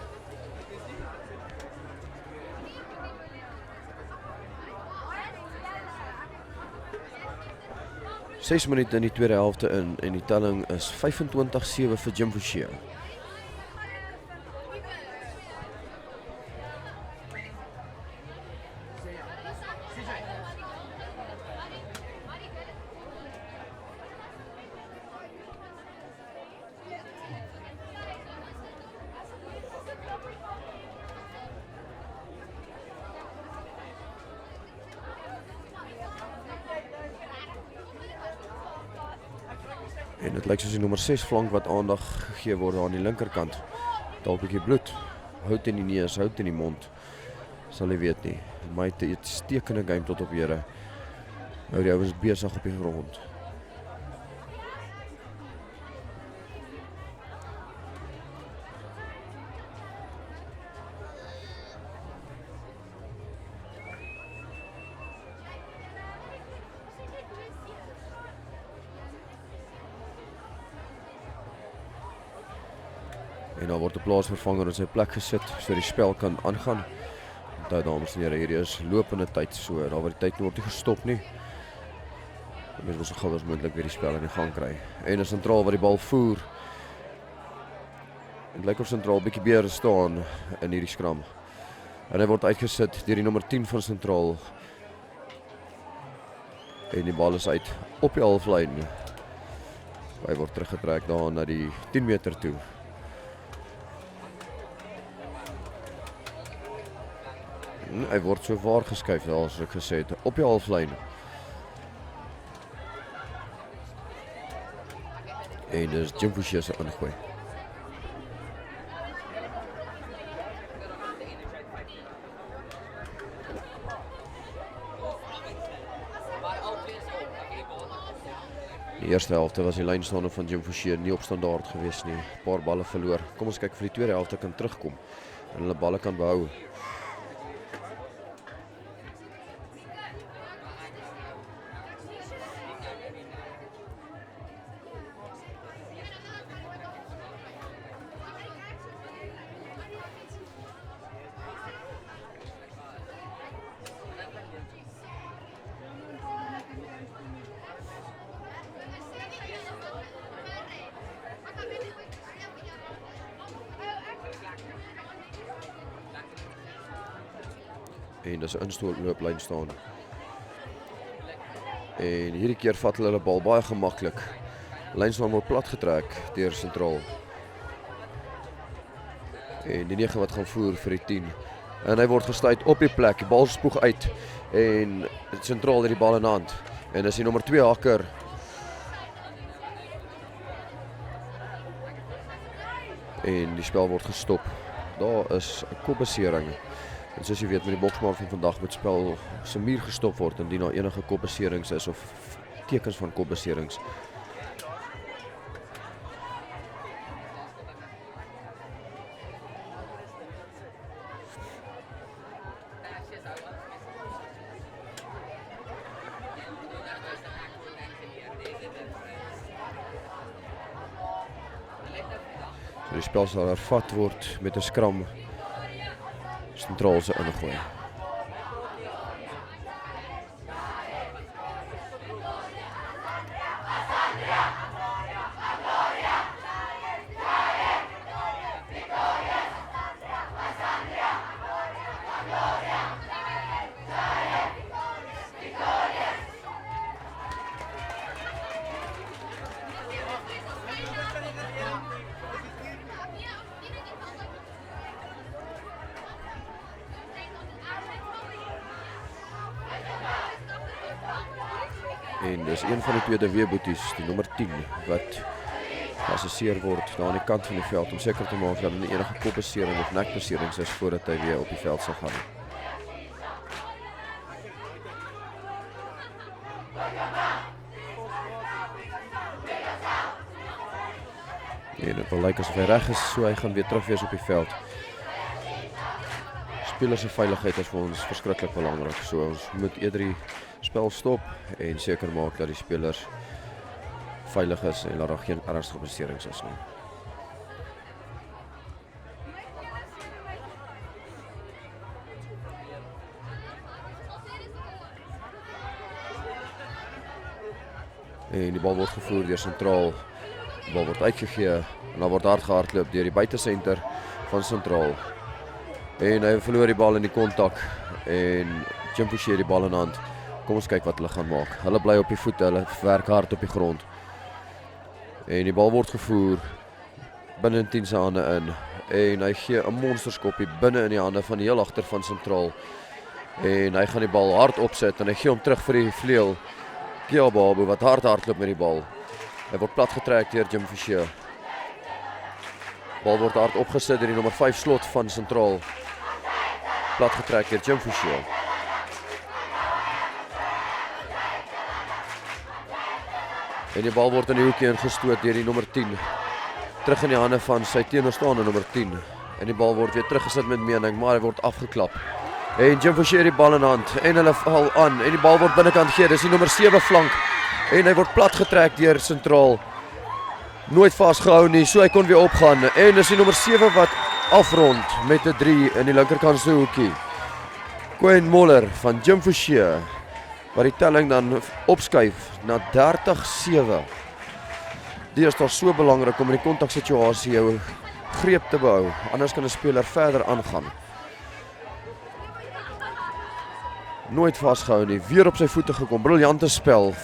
Ses minute in die tweede helfte in en die telling is 25-7 vir Jim Forshey. En dit lyk soos die nommer 6 flank wat aandag gegee word aan die linkerkant. Dalk 'n bietjie bloed. Hout in die neus, hout in die mond. Sal jy weet nie. Maar hy het stekende game tot op hede. Nou die ou is besig op die grond. En dan word 'n plaasvervanger in sy plek gesit so die spel kan aangaan. Onthou dames en here, hierdie is lopende tyd, so daar word die tyd word nie gestop nie. Ons wil so gou as moontlik weer die spel in die gang kry. En 'n sentraal wat die bal voer. En lyk of sentraal bietjie beter staan in hierdie skram. En hy word uitgesit deur die nommer 10 van sentraal. En die bal is uit op die halflyn. Hy word teruggetrek daar na die 10 meter toe. Hy word so waar geskuif, soos ek gesê het, op die halflyn. En dis Jim Forshey se ingooi. Die eerste helfte was die lynstaande van Jim Forshey nie op standaard gewees nie. 'n Paar balle verloor. Kom ons kyk of die tweede helfte kan terugkom en hulle balle kan behou. En dis 'n instootlooplyn staan. En hierdie keer vat hulle bal baie gemaklik. Lyn staan word plat getrek deur sentraal. En die 9 wat gaan voer vir die 10 En hy word gestuit op die plek, die bal spoeg uit en sentraal het die bal in hand. En is die nommer 2 hakker. En die spel word gestop. Daar is 'n kopbesering. En soos jy weet met die boksman van vandag moet spel se muur gestop word indien daar enige kopbeserings is of tekens van kopbeserings. Die spel sal hervat word met 'n skram. Sentraal se ingooi. En dis een van die tweede weerboeties, die nommer 10, wat geassesseer word daar aan die kant van die veld om seker te maak dat er nie enige kopbesering of nekbeserings is voordat hy weer op die veld sal gaan. En dit lyk asof hy reg is, so hy gaan weer terug wees op die veld. Spelers se veiligheid is vir ons verskriklik belangrik, so ons moet eerder die spel stop en seker maak dat die spelers veilig is en dat daar geen ernstige beserings is nie. En die bal word gevoer deur sentraal. Die bal word uitgegee en dan word hard gehardloop deur die buitesenter van sentraal. En hy verloor die bal in die kontak en Jim Fouché die bal in hand. Kom ons kyk wat hulle gaan maak. Hulle bly op die voete, hulle werk hard op die grond. En die bal word gevoer binne in 10 se hande in. En hy gee 'n monsterskoppie binne in die hande van die heel agter van sentraal. En hy gaan die bal hard opset en hy gee hom terug vir die vleuel. Kiababu wat hardloop met die bal. Hy word plat getrek deur Jim Fouché. Bal word hard opgesit deur die nommer 5 slot van sentraal. Plat getrek deur Jim Fouché. En die bal word in die hoekie ingestoot deur die nommer 10. Terug in die hande van sy teenoorstaande nommer 10. En die bal word weer teruggesit met mening, maar hy word afgeklap. En Jim Fouché die bal in hand en hulle val aan en die bal word binnekant gegee. Dis die nommer 7 flank en hy word plat getrek deur sentraal. Nooit vasgehou nie, so hy kon weer opgaan. En dis die nommer 7 wat afrond met 'n 3 in die linkerkant se hoekie. Koen Moller van Jim Fouché wat die telling dan opskuif na 30-7. Dit is daar so belangrik om in die kontaksituasie jou greep te behou, anders kan 'n speler verder aangaan. Nooit vasgehou nie, weer op sy voete gekom, briljante spel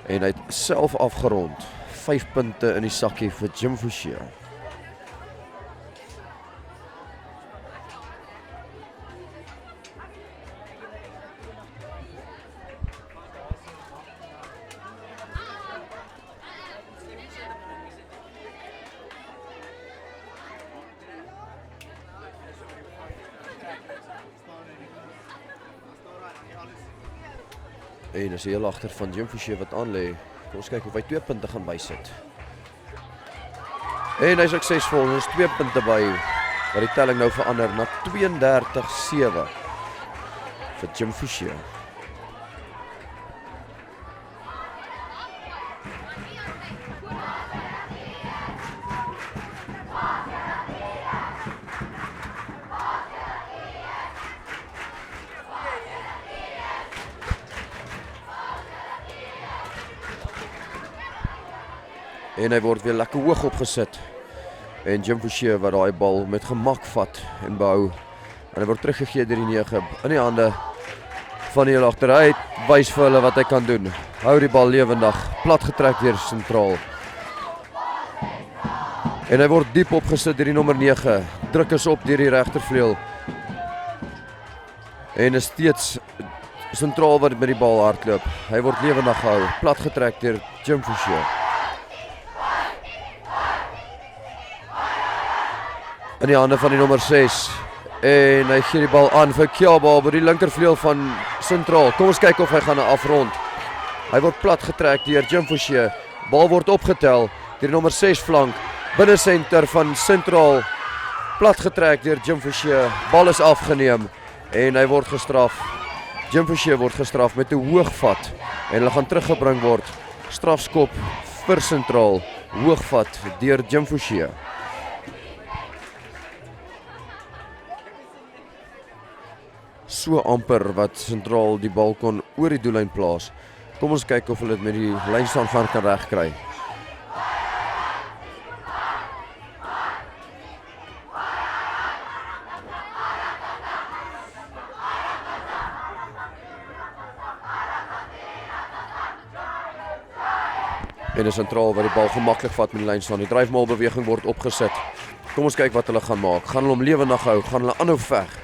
en hy het self afgerond. 5 punte in die sakkie vir Jim Fouché. En is heel agter van Jim Fouché wat aanlê. Kom ons kyk of hy 2 punte gaan bysit. En hy suksesvol, ons 2 punte by, wat die telling nou verander na 32-7 vir Jim Fouché. En hy word weer lekker hoog opgesit. En Jim Fouché wat daai bal met gemak vat en behou. En hy word teruggegee deur die 9 in die hande van die agteruit. Wys vir hulle wat hy kan doen. Hou die bal lewendig, plat getrek deur sentraal. En hy word diep opgesit deur die nommer 9. Druk is op deur die regtervleuel. En is steeds sentraal wat met die bal hardloop. Hy word lewendig gehou, plat getrek deur Jim Forshey. In die hande van die nommer 6. En hy gee die bal aan vir Kiaba by die linkervleuel van sentraal. Kom ons kyk of hy gaan afrond. Hy word plat getrek deur Jim Forshey. Bal word opgetel deur die nommer 6 flank. Binne senter van sentraal. Plat getrek deur Jim Forshey. Bal is afgeneem en hy word gestraf. Jim Forshey word gestraf met 'n hoogvat en hulle gaan teruggebring word. Strafskop vir sentraal. Hoogvat deur Jim Forshey. So amper wat sentraal die bal kon oor die doellyn plaas. Kom ons kyk of hulle dit met die lynstaan van kan regkry. En 'n sentraal wat die bal gemaklik vat met die lynstaan. Die dryfmaalbeweging word opgesit. Kom ons kyk wat hulle gaan maak. Gaan hulle hom lewendig hou? Gaan hulle aanhou veg?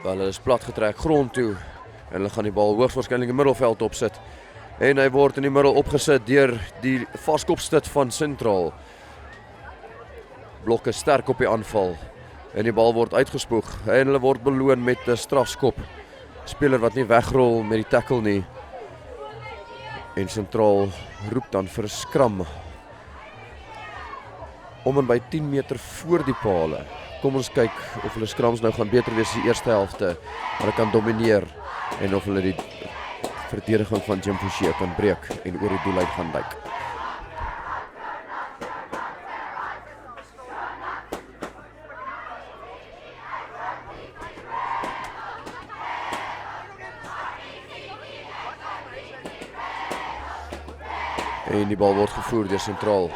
Wel, hulle is plat getrek grond toe en hulle gaan die bal hoogstwaarskynlik in die middelveld opsit. En hy word in die middel opgesit deur die vaskopstit van sentraal. Blokke sterk op die aanval en die bal word uitgespoeg en hulle word beloon met 'n strafskop. Speler wat nie wegrol met die tackle nie. En sentraal roep dan vir 'n skram. Om en by 10 meter voor die pale. Kom ons kyk of hulle skrams nou gaan beter wees in die eerste helfte. Hulle kan domineer en of hulle die verdediging van Jim Forshey kan breek en oor die doellyn gaan duik. En die bal word gevoer deur sentraal.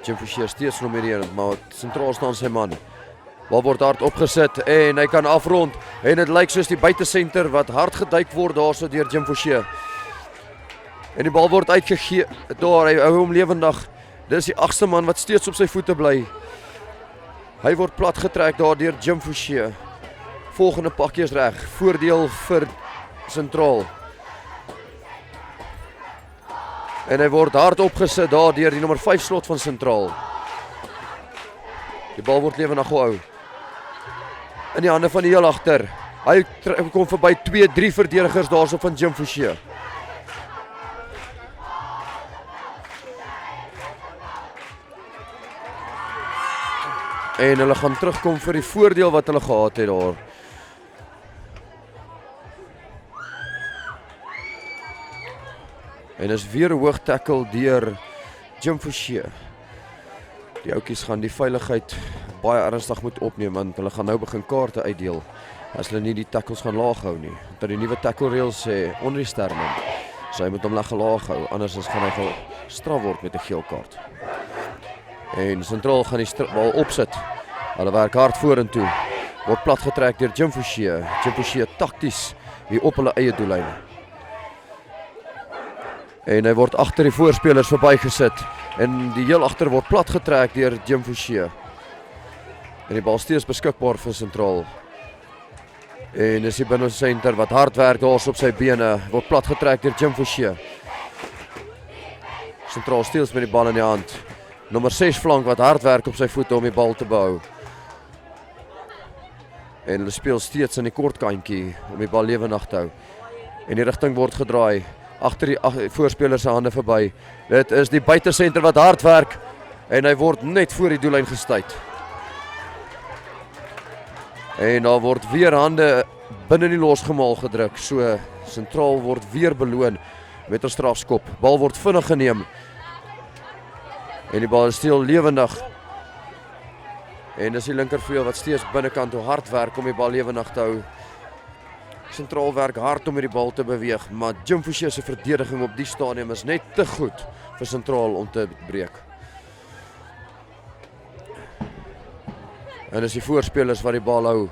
Jim Forshey steeds nommererend, maar sentraal staan sy man. Bal word hard opgesit en hy kan afrond. En dit lyk soos die buitesenter wat hard geduik word daarso deur Jim Forshey. En die bal word uitgegee. Daar, hy hou hom lewendig. Dis die 8ste man wat steeds op sy voete bly. Hy word plat getrek daar deur Jim Forshey. Volgende pakkie is reg. Voordeel vir sentraal. En hy word hard opgesit daar deur die nommer 5 slot van sentraal. Die bal word lewendig gehou. In die hande van die heel agter. Hy kom verby 2-3 verdedigers daarso van Jim Forshey. En hulle gaan terugkom vir die voordeel wat hulle gehad het daar. En is weer 'n hoog tackle deur Jim Forshey. Die ouetjies gaan die veiligheid baie ernstig moet opneem want hulle gaan nou begin kaarte uitdeel as hulle nie die tackles gaan laag hou nie. Want die nuwe tackle reëls sê onder die sternum. So hy moet hom laag hou, anders gaan hy gestraf word met 'n geel kaart. En sentraal gaan die bal opsit. Hulle werk hard vorentoe. Word plat getrek deur Jim Forshey. Jim Forshey takties hier op hulle eie doellyn. En hy word agter die voorspelers verbygesit. En die heel agter word plat getrek deur Jim Forshey. En die bal steeds beskikbaar vir sentraal. En is die binne senter wat hard werk daar op sy bene. Word plat getrek deur Jim Forshey. Sentraal steeds met die bal in die hand. Nommer 6 flank wat hard werk op sy voete om die bal te behou. En hulle speel steeds in die kort kantjie om die bal lewendig te hou. En die rigting word gedraai. Agter die voorspeler se hande verby. Dit is die buitesenter wat hard werk en hy word net voor die doellyn gestuit. En daar word weer hande binne die losgemaal gedruk. So sentraal word weer beloon met 'n strafskop. Bal word vinnig geneem. En die bal is stil lewendig. En dis die linkervleuel wat steeds binnekant hoe hard werk om die bal lewendig te hou. Sentraal werk hard om met die bal te beweeg, maar Jim Forshey se verdediging op die stadium is net te goed vir sentraal om te breek. En dis die voorspelers wat die bal hou.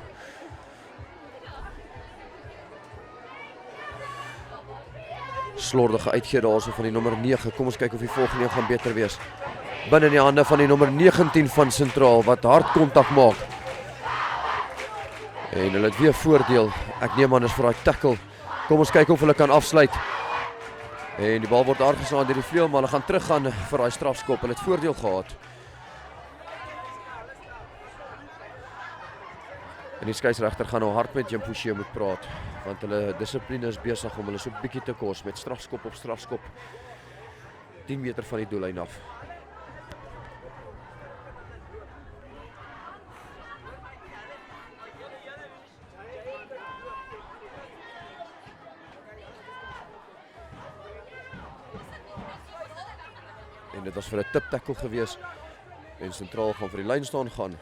Slordige uitgee daarso van die nommer 9. Kom ons kyk of die volgende een gaan beter wees. Binne in die hande van die nommer 19 van sentraal wat hard kontak maak. En hulle het weer voordeel. Ek neem aan is vir daai tackle. Kom ons kyk of hulle kan afsluit. En die bal word aangeslaan deur die vleuel, maar hulle gaan teruggaan vir daai strafskop. Hulle het voordeel gehad. En die skeieregter gaan nou hard met Jim Fouché moet praat, want hulle dissipline is besig om hulle so 'n bietjie te kos met strafskop op strafskop. 10 meter van die doellyn af. En dit was vir 'n tip tackle gewees. En sentraal gaan vir die lyn staan gaan.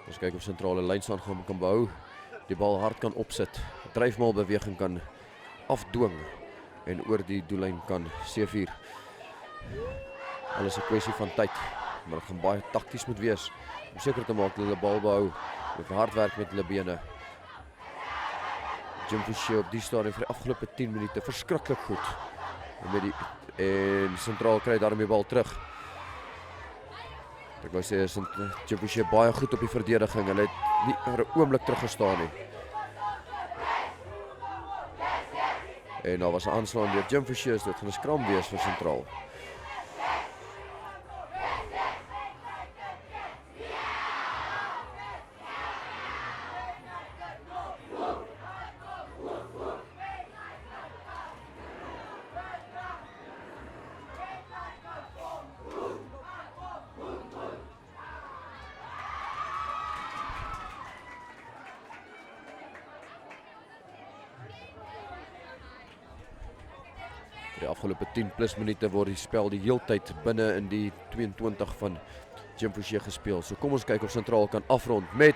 Ons kyk of sentrale lyn staan gaan kan behou. Die bal hard kan opsit. Dryfmaal beweging kan afdwing en oor die doellyn kan seevier. Alles 'n kwessie van tyd, maar dit gaan baie takties moet wees om seker te maak dat hulle bal behou. Met hard werk met hulle bene. Jim Fouché op die stadium vir die afgelope 10 minute verskriklik goed. En sentraal kry daarmee bal terug. Ek wou sê Jim Fouché baie goed op die verdediging. Hulle het nie vir 'n oomblik teruggestaan nie. En daar was 'n aanslaan deur Jim Fouché, so dit gaan 'n skram wees vir sentraal. Die afgelope 10 plus minute word die spel die heeltyd binne in die 22 van Jim Fouché gespeel. So kom ons kyk of sentraal kan afrond met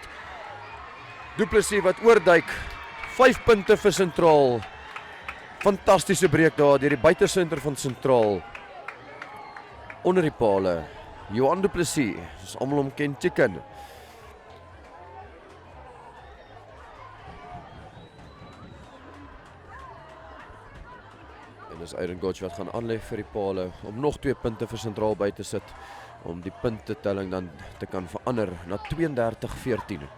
Du Plessis wat oorduik. 5 punte vir sentraal. Fantastiese breek daar deur die buitesenter van sentraal. Onder die pale. Johan Du Plessis, soos almal hom ken, Chicken. Dis Aiden Gotch wat gaan aanlê vir die pale om nog 2 punte vir sentraal by te sit om die puntetelling dan te kan verander na 32-14.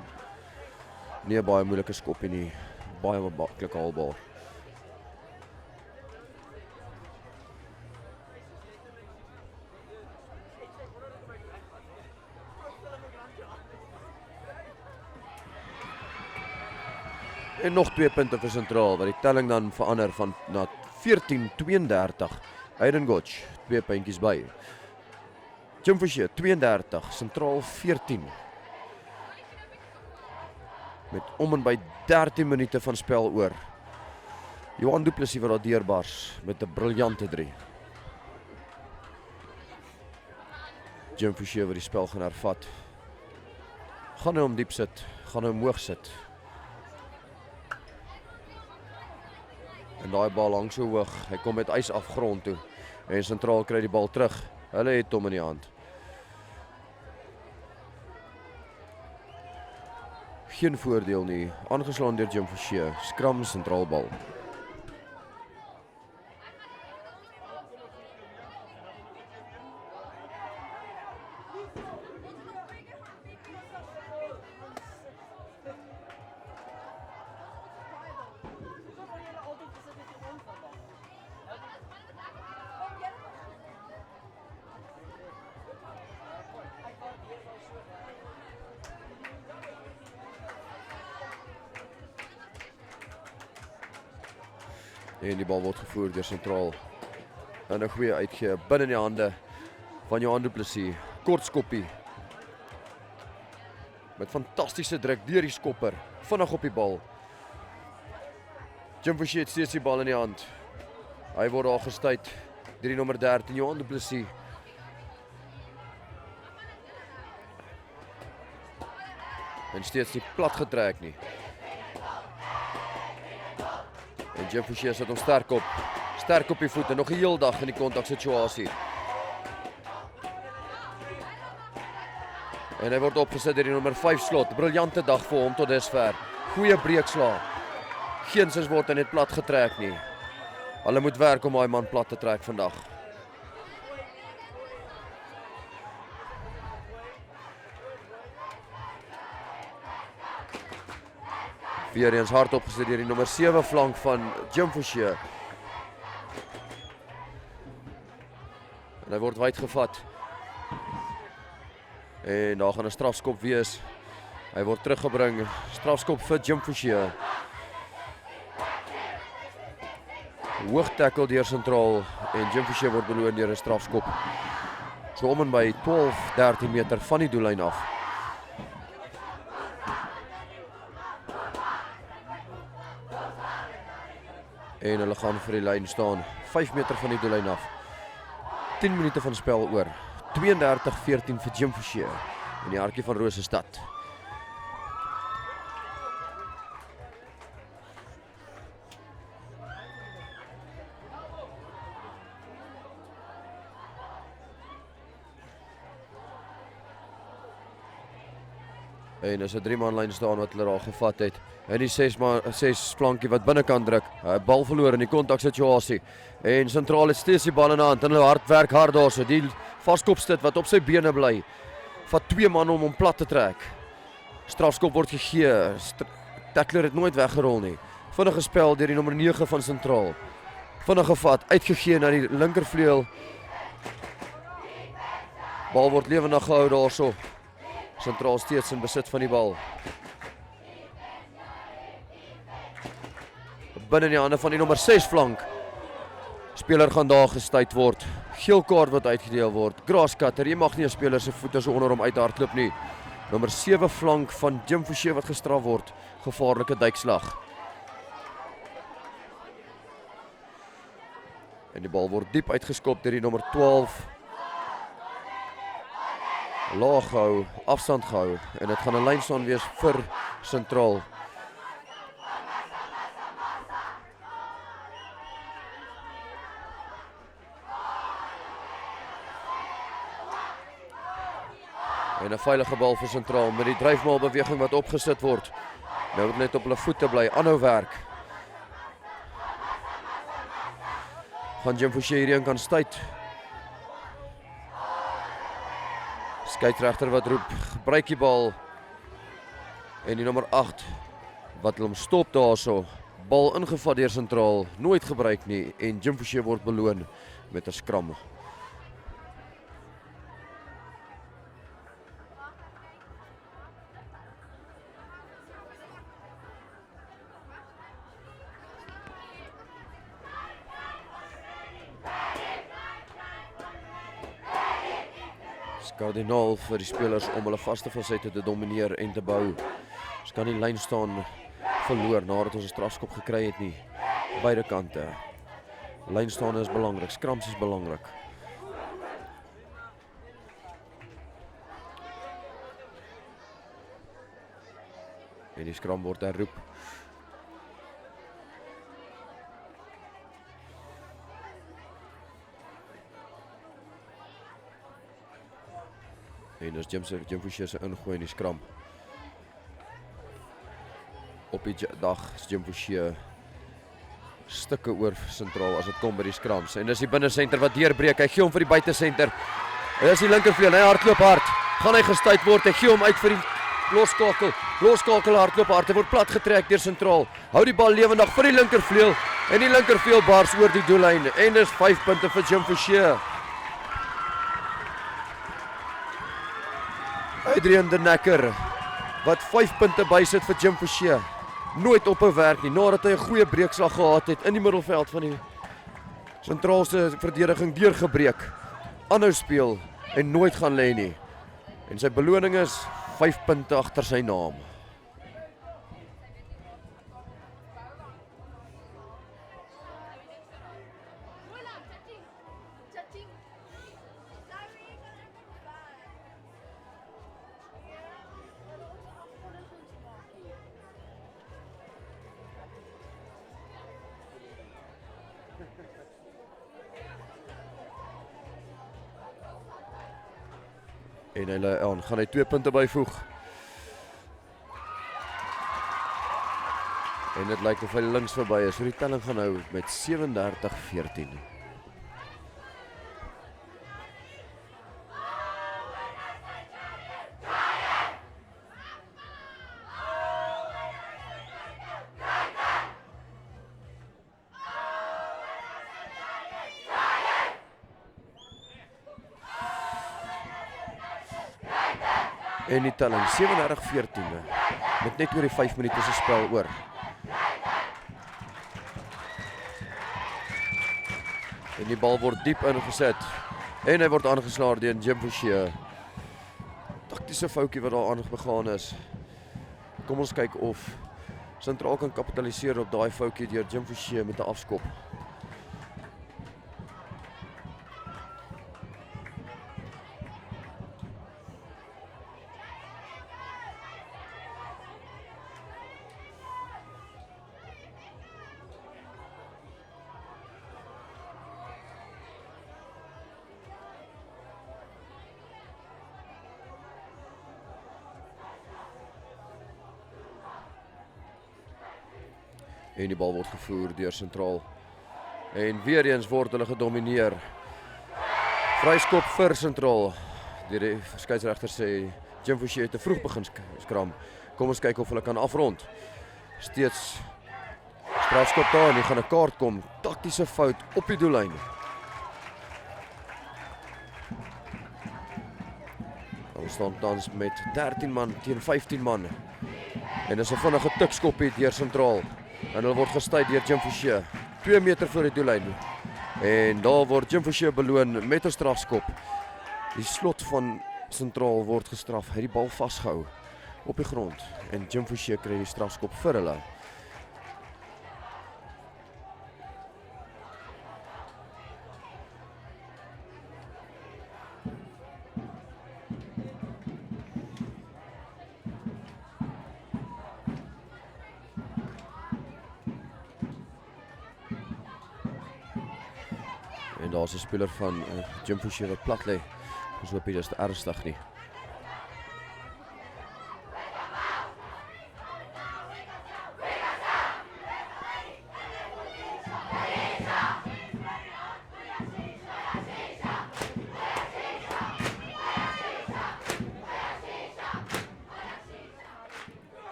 Nie 'n baie moeilike skop nie, baie maklike haalbaar. En nog 2 punte vir sentraal wat die telling dan verander van na 14-32. Aiden Gotch, 2 puntjies by. Jim Fouché 32, sentraal 14. Met om en by 13 minute van spel oor. Johan Du Plessis wat daar deurbars met 'n briljante 3. Jim Fouché wat die spel gaan hervat. Gaan hy hom diep sit, gaan hy hom hoog sit. En daai bal hang so hoog, hy kom met ys af grond toe. En sentraal kry die bal terug. Hulle het hom in die hand. Geen voordeel nie. Aangeslaan deur Jim Fouché. Skram sentraal bal. En die bal word gevoer deur sentraal. En 'n goeie uitgee binne in die hande van Johan Du Plessis. Kort skoppie. Met fantastiese druk deur die skopper. Vinnig op die bal. Jim Fouché het steeds die bal in die hand. Hy word daar gestuit deur die nommer 13 Johan Du Plessis. En steeds nie plat getrek nie. En Jim Fouché sit hom sterk op die voete, nog 'n heel dag in die kontaksituasie. En hy word opgesit deur die nommer 5 slot. Briljante dag vir hom tot dusver. Goeie breekslag. Geensins word hy net plat getrek nie. Hulle moet werk om daai man plat te trek vandag. Weer eens hard opgesit deur die nommer 7 flank van Jim Forshey. En hy word wyd gevat. En daar gaan 'n strafskop wees. Hy word teruggebring. Strafskop vir Jim Forshey. Hoog tackle deur sentraal en Jim Forshey word beloon deur 'n strafskop. So om en by 12-13 meter van die doellyn af. En hulle gaan vir die lyn staan, 5 meter van die doellyn af. 10 minute van spel oor. 32-14 vir Jim Forshey in die hartjie van Rosestad. En is 'n 3-man lyn staan wat hulle daar gevat het. En die 6 flankie wat binnekant druk. Bal verloor in die kontaksituasie. En sentraal het steeds die bal in die hand en hulle werk hard daarso. Die vaskopstit wat op sy bene bly. Vat 2 man om hom plat te trek. Strafskop word gegee. Tackler het nooit weggerol nie. Vinnige spel deur die nommer 9 van sentraal. Vinnig gevat, uitgegee na die linkervleuel. Bal word lewendig gehou daarso. Sentraal steeds in besit van die bal. Binne in die hande van die nommer 6 flank. Speler gaan daar gestuit word. Geel kaart wat uitgedeel word. Grasscutter, jy mag nie 'n speler se voete so onder hom uithardloop nie. Nommer 7 flank van Jim Forshey wat gestraf word. Gevaarlike duikslag. En die bal word diep uitgeskop deur die nommer 12. Laag gehou, afstand gehou en dit gaan 'n lyn staan wees vir sentraal. En 'n veilige bal vir sentraal met die dryfmaalbeweging wat opgesit word. Nou moet net op hulle voete bly, aanhou werk. Gaan Jim Forshey hierheen kan stuit. Skeieregter wat roep, gebruik die bal. En die nommer 8 wat hom stop daarso. Bal ingevat deur sentraal, nooit gebruik nie en Jim Forshey word beloon met 'n skram. Kardinaal vir die spelers om hulle vaste fasette te domineer en te bou. Ons kan nie lyn staan verloor nadat ons 'n strafskop gekry het nie. Beide kante. Lyn staan is belangrik, skrams is belangrik. En die skram word herroep. En dis Jim Forshey se ingooi in die skram. Op die dag is Jim Forshey stukke oor sentraal as dit kom by die skrams. En dis die binnesenter wat deurbreek. Hy gee hom vir die buitesenter. En dis die linkervleuel. Hy hardloop hard. Gaan hy gestuit word. Hy gee hom uit vir die loskakel. Loskakel hardloop hard. Hy word plat getrek deur sentraal. Hou die bal lewendig vir die linkervleuel. En die linkervleuel bars oor die doellyn. En dis 5 punte vir Jim Forshey. Adrian de Necker wat 5 punte bysit vir Jim Forshey. Nooit ophou werk nie, nadat hy 'n goeie breekslag gehad het in die middelveld van die sentraalse verdediging deurgebreek. Aanhou speel en nooit gaan lê nie. En sy beloning is 5 punte agter sy naam. En hy gaan 2 punte byvoeg. En dit lyk of hy links verby is. So die telling gaan nou met 37-14. En die telling 37-14 met net oor die 5 minute se spel oor. En die bal word diep ingeset en hy word aangeslaar deur Jim Forshey. Taktiese foutjie wat daar aangegaan is. Kom ons kyk of Sentraal kan kapitaliseer op daai foutjie deur Jim Forshey met 'n afskop. En die bal word gevoer deur Sentraal. En weer eens word hulle gedomeineer. Vryskop vir Sentraal. Die skeieregter sê Jim Forshey het te vroeg begin skram. Kom ons kyk of hulle kan afrond. Steeds strafskop daar en hier gaan 'n kaart kom. Taktiese fout op die doellyn. Ons staan tans met 13 man teen 15 man. En dis 'n vinnige tikskoppie deur Sentraal. En hulle word gestuit deur Jim Forshey. 2 meter voor die doellyn. En daar word Jim Forshey beloon met 'n strafskop. Die slot van Sentraal word gestraf. Hy het die bal vasgehou op die grond. En Jim Forshey kry die strafskop vir hulle. En daar is 'n speler van Jim Forshey wat plat lê. Ons hoop dit is te ernstig nie.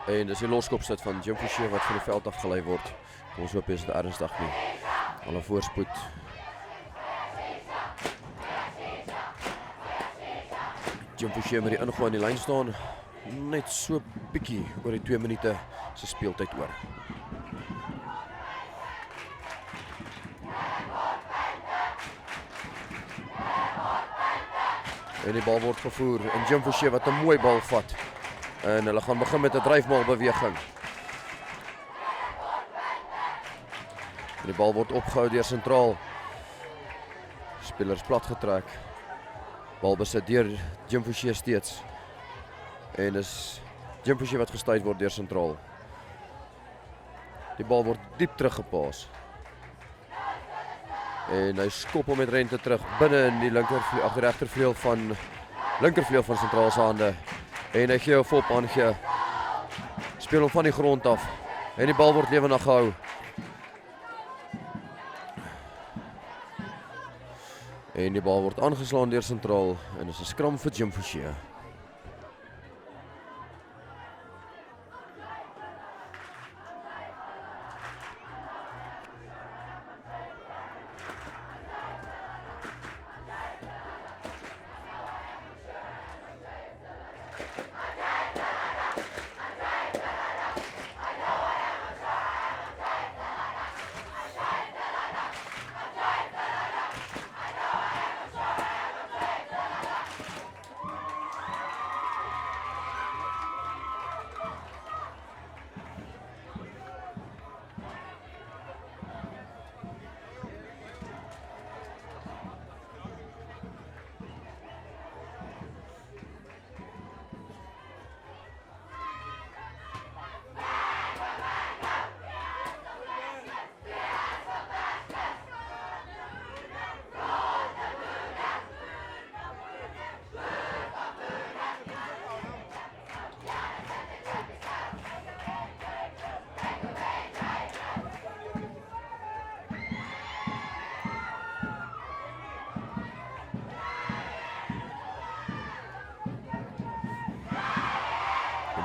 En dis die loskopset van Jim Forshey wat van die veld afgelei word. Ons hoop is dit ernstig nie. Alle voorspoed. Jim Forshey met die ingooi aan die lyn staan. Net so bietjie oor die 2 minute se speeltyd oor. En die bal word gevoer en Jim Forshey wat 'n mooi bal vat. En hulle gaan begin met 'n dryfmaal beweging. En die bal word opgehou deur Sentraal. Spelers plat getrek. Bal besit deur Jim Forshey steeds. En is Jim Forshey wat gestuit word deur Sentraal. Die bal word diep teruggepaas. En hy skop hom met rente terug binne in die regtervleuel van Sentraal se hande. En hy gee 'n fop aangee. Speel hom van die grond af. En die bal word lewendig gehou. En die bal word aangeslaan deur Sentraal en is 'n skram vir Jim Forshey.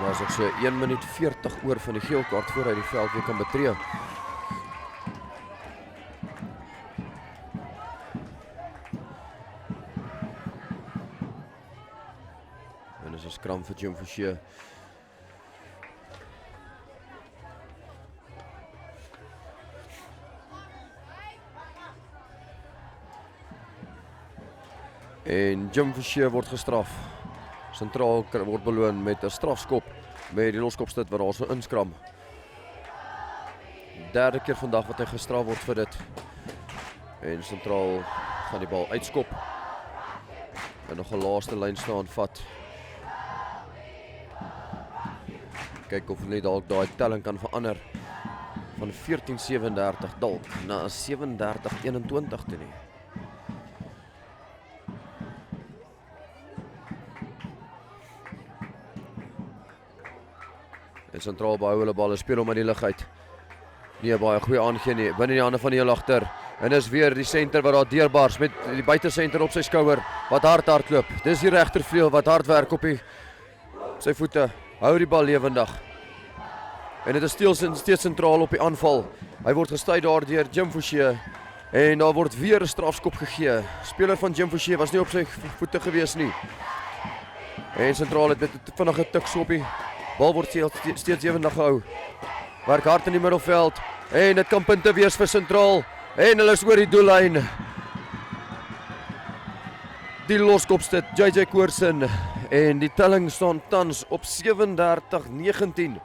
Daar is ook so 1 minuut 40 oor van die geel kaart voor hy die veld weer kan betree. dis 'n skram vir Jim Forshey. En Jim Forshey word gestraf. Sentraal word beloon met 'n strafskop met die loskopstit wat daar so inskram. Derde keer vandag wat hy gestraf word vir dit. En Sentraal gaan die bal uitskop. En nog 'n laaste lyn staan vat. Kyk of hulle dalk daai telling kan verander van 14-37 dalk na 37-21 toe nie. En Sentraal behou hulle balle, speel hom uit die lug uit. Nie baie goeie aangee nie, binne die hande van die heel agter. En dis weer die senter wat daar deurbars met die buitesenter op sy skouer wat hard loop. Dis die regtervleuel wat hard werk op sy voete. Hou die bal lewendig. En dit is steeds Sentraal op die aanval. Hy word gestuit daar deur Jim Forshey. En daar word weer 'n strafskop gegee. Speler van Jim Forshey was nie op sy voete gewees nie. En Sentraal het met 'n vinnige tik so op die bal word steeds lewendig gehou. Werk hard in die middelveld. En dit kan punte wees vir Sentraal. En hulle is oor die doellyn. Die loskopstit JJ Koorsen. En die telling staan tans op 37-19.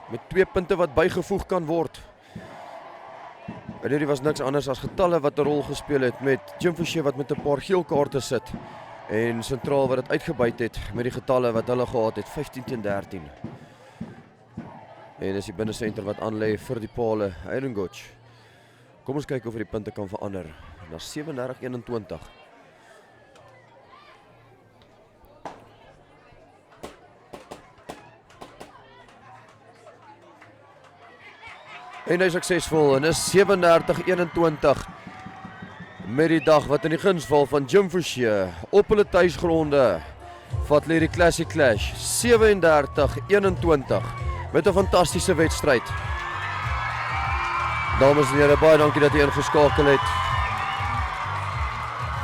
Met 2 punte wat bygevoeg kan word. En hierdie was niks anders as getalle wat 'n rol gespeel het met Jim Forshey wat met 'n paar geel kaarte sit. En Sentraal wat dit uitgebuit het met die getalle wat hulle gehad het, 15-13. En dis die binnesenter wat aanlê vir die pale, Eirengoch. Kom ons kyk of die punte kan verander. Na 37-21. En hy is suksesvol en is 37-21. Met die dag wat in die guns val van Jim Forshey op hulle tuisgronde. Vat hulle die Classic Clash 37-21 met 'n fantastiese wedstryd. Dames en here, baie dankie dat jy ingeskakel het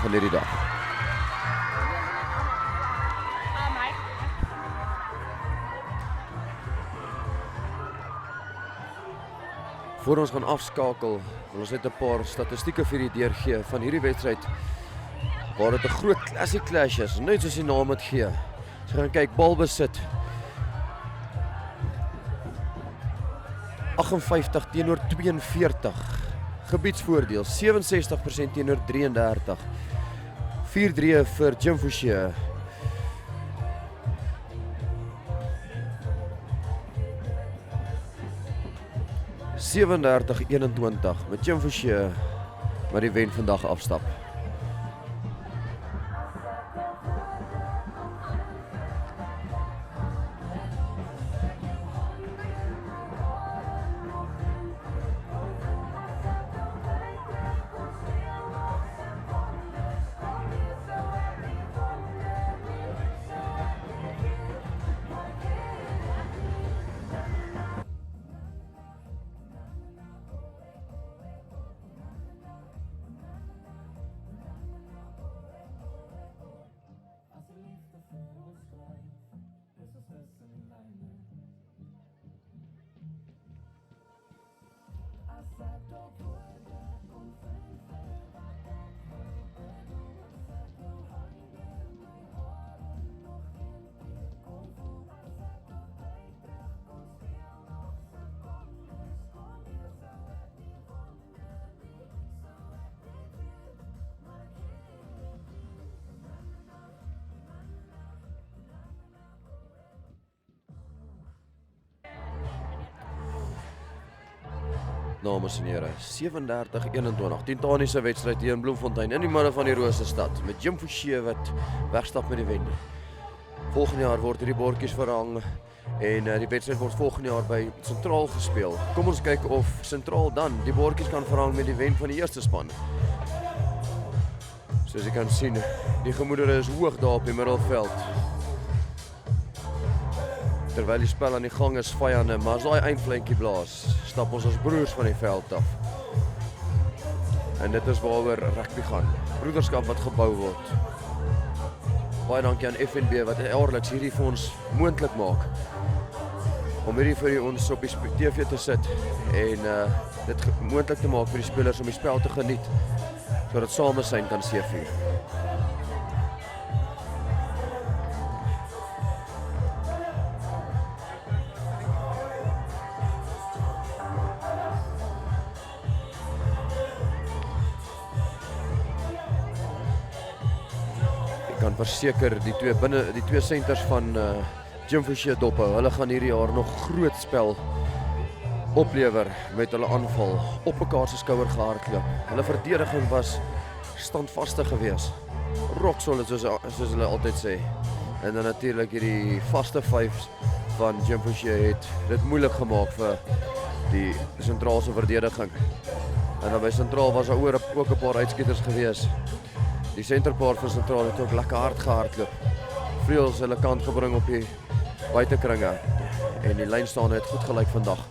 van hierdie dag. Voor ons gaan afskakel, wil ons net 'n paar statistieke vir u deurgee van hierdie wedstryd waar dit 'n groot Classic Clash is, net soos die naam dit gee. Ons gaan kyk balbesit. 58-42. Gebiedsvoordeel 67% teenoor 33. 4-3 vir Jim Forshey. (37-21) met Jim Forshey wat die wen vandag afstap. Dames en here, 37-21. Titaniese wedstryd hier in Bloemfontein in die middel van die Rosestad met Jim Forshey wat wegstap met die wen. Volgende jaar word hierdie bordjies verhang en die wedstryd word volgende jaar by Sentraal gespeel. Kom ons kyk of Sentraal dan die bordjies kan verhang met die wen van die eerste span. Soos jy kan sien, die gemoedere is hoog daar op die middelveld. Terwyl die spel aan die gang is vyande, maar as daai eindflentjie blaas, stap ons as broers van die veld af. En dit is waaroor rugby gaan. Broederskap wat gebou word. Baie dankie aan FNB wat jaarliks hierdie vir ons moontlik maak. Om hierdie vir ons op die TV te sit en dit moontlik te maak vir die spelers om die spel te geniet, sodat samesyn kan seëvier. Ek kan verseker die twee senters van Jim Fouché dophou. Hulle gaan hierdie jaar nog groot spel oplewer met hulle aanval, op mekaar se skouer gehardloop. Hulle verdediging was standvastig geweest. Rock solid soos hulle altyd sê. En dan natuurlik hierdie vaste vyfs van Jim Fouché het dit moeilik gemaak vir die sentraalse verdediging. En dan by sentraal was daar ook 'n paar uitskieters geweest. Die senterpaar vir sentraal het ook lekker hard gehardloop. Vreels hulle kant gebring op die buitekringe en die lyn staan het goed gelyk vandag.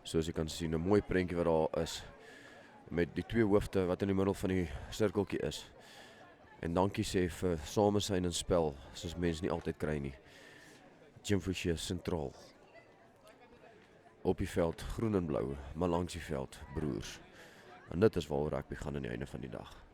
Soos jy kan sien, 'n mooi prentjie wat daar is met die twee hoofde wat in die middel van die sirkeltjie is. En dankie sê vir samesyn en spel, soos mense nie altyd kry nie. Jim Fouché sentraal. Op die veld, groen en blou, maar langs die veld, broers. En dit is waaroor rugby gaan aan die einde van die dag.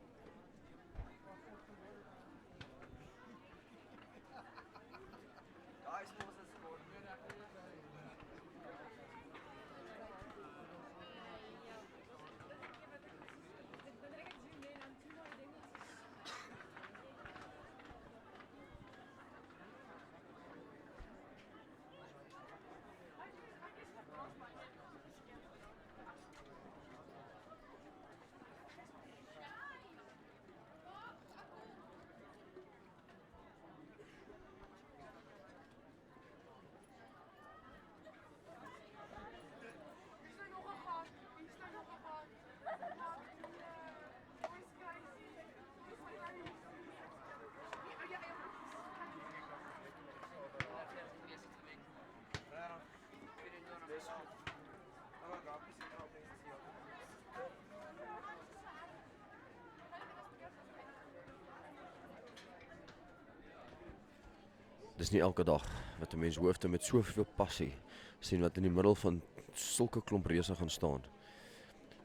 Dis nie elke dag wat 'n mens hoofde met soveel passie sien wat in die middel van sulke klomp reuse gaan staan.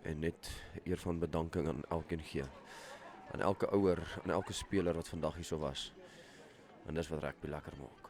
En net eer van bedanking aan elkeen gee. Aan elke ouer, aan elke speler wat vandag hier so was. En dis wat rugby lekker maak.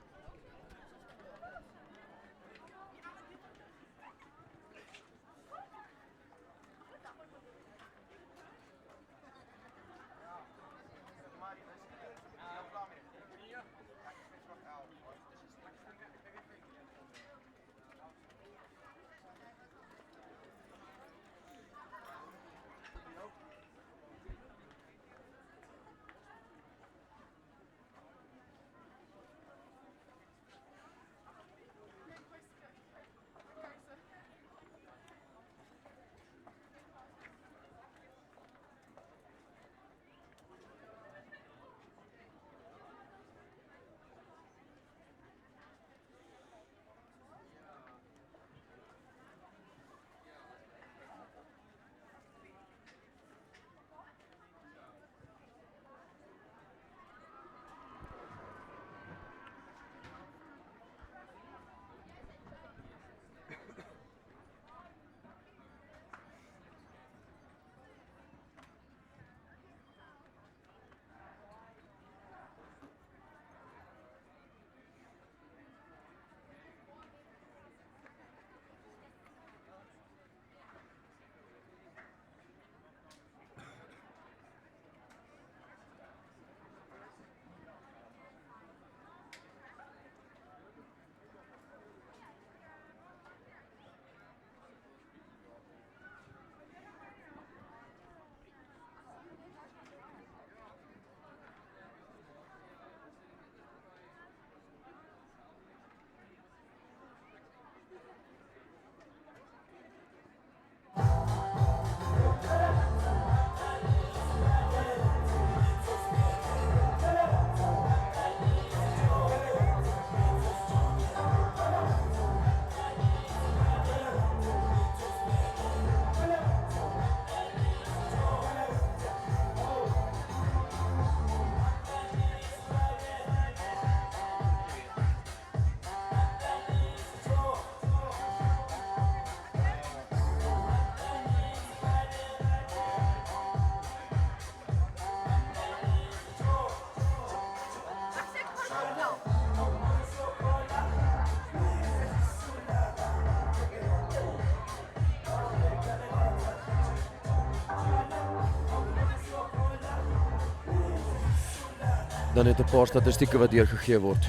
Dan het 'n paar statistieke wat deurgegee word.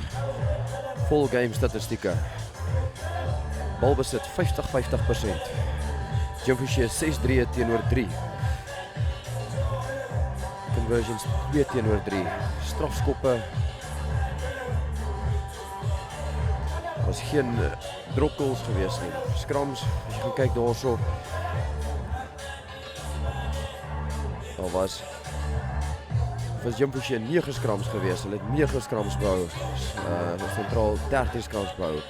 Full game statistieke. Balbesit 50-50%. Jim Fouché 6-3 teenoor 3. Conversions 2 teenoor 3. Strafskoppe. Was geen drop goals gewees nie. Scrums, as jy gaan kyk daarso. Daar was Jim Fouché 9 scrums gewees. Hulle het 9 scrums behou. Sentraal 13 scrums behou.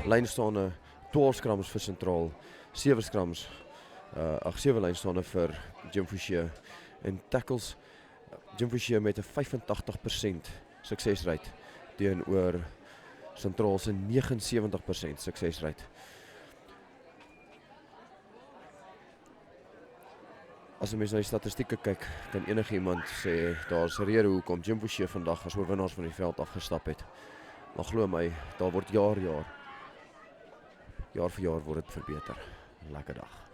Lynstande 12 scrums vir sentraal. 7 scrums. 7 lynstande vir Jim Fouché. En tackles Jim Fouché met 'n 85% suksesrate teenoor sentraal se 79% suksesrate. As 'n mens na die statistieke kyk, kan enigiemand sê daar's 'n rede hoekom Jim Fouché vandag as oorwinnaars van die veld afgestap het. Maar glo my, daar word jaar vir jaar word dit verbeter. Lekker dag.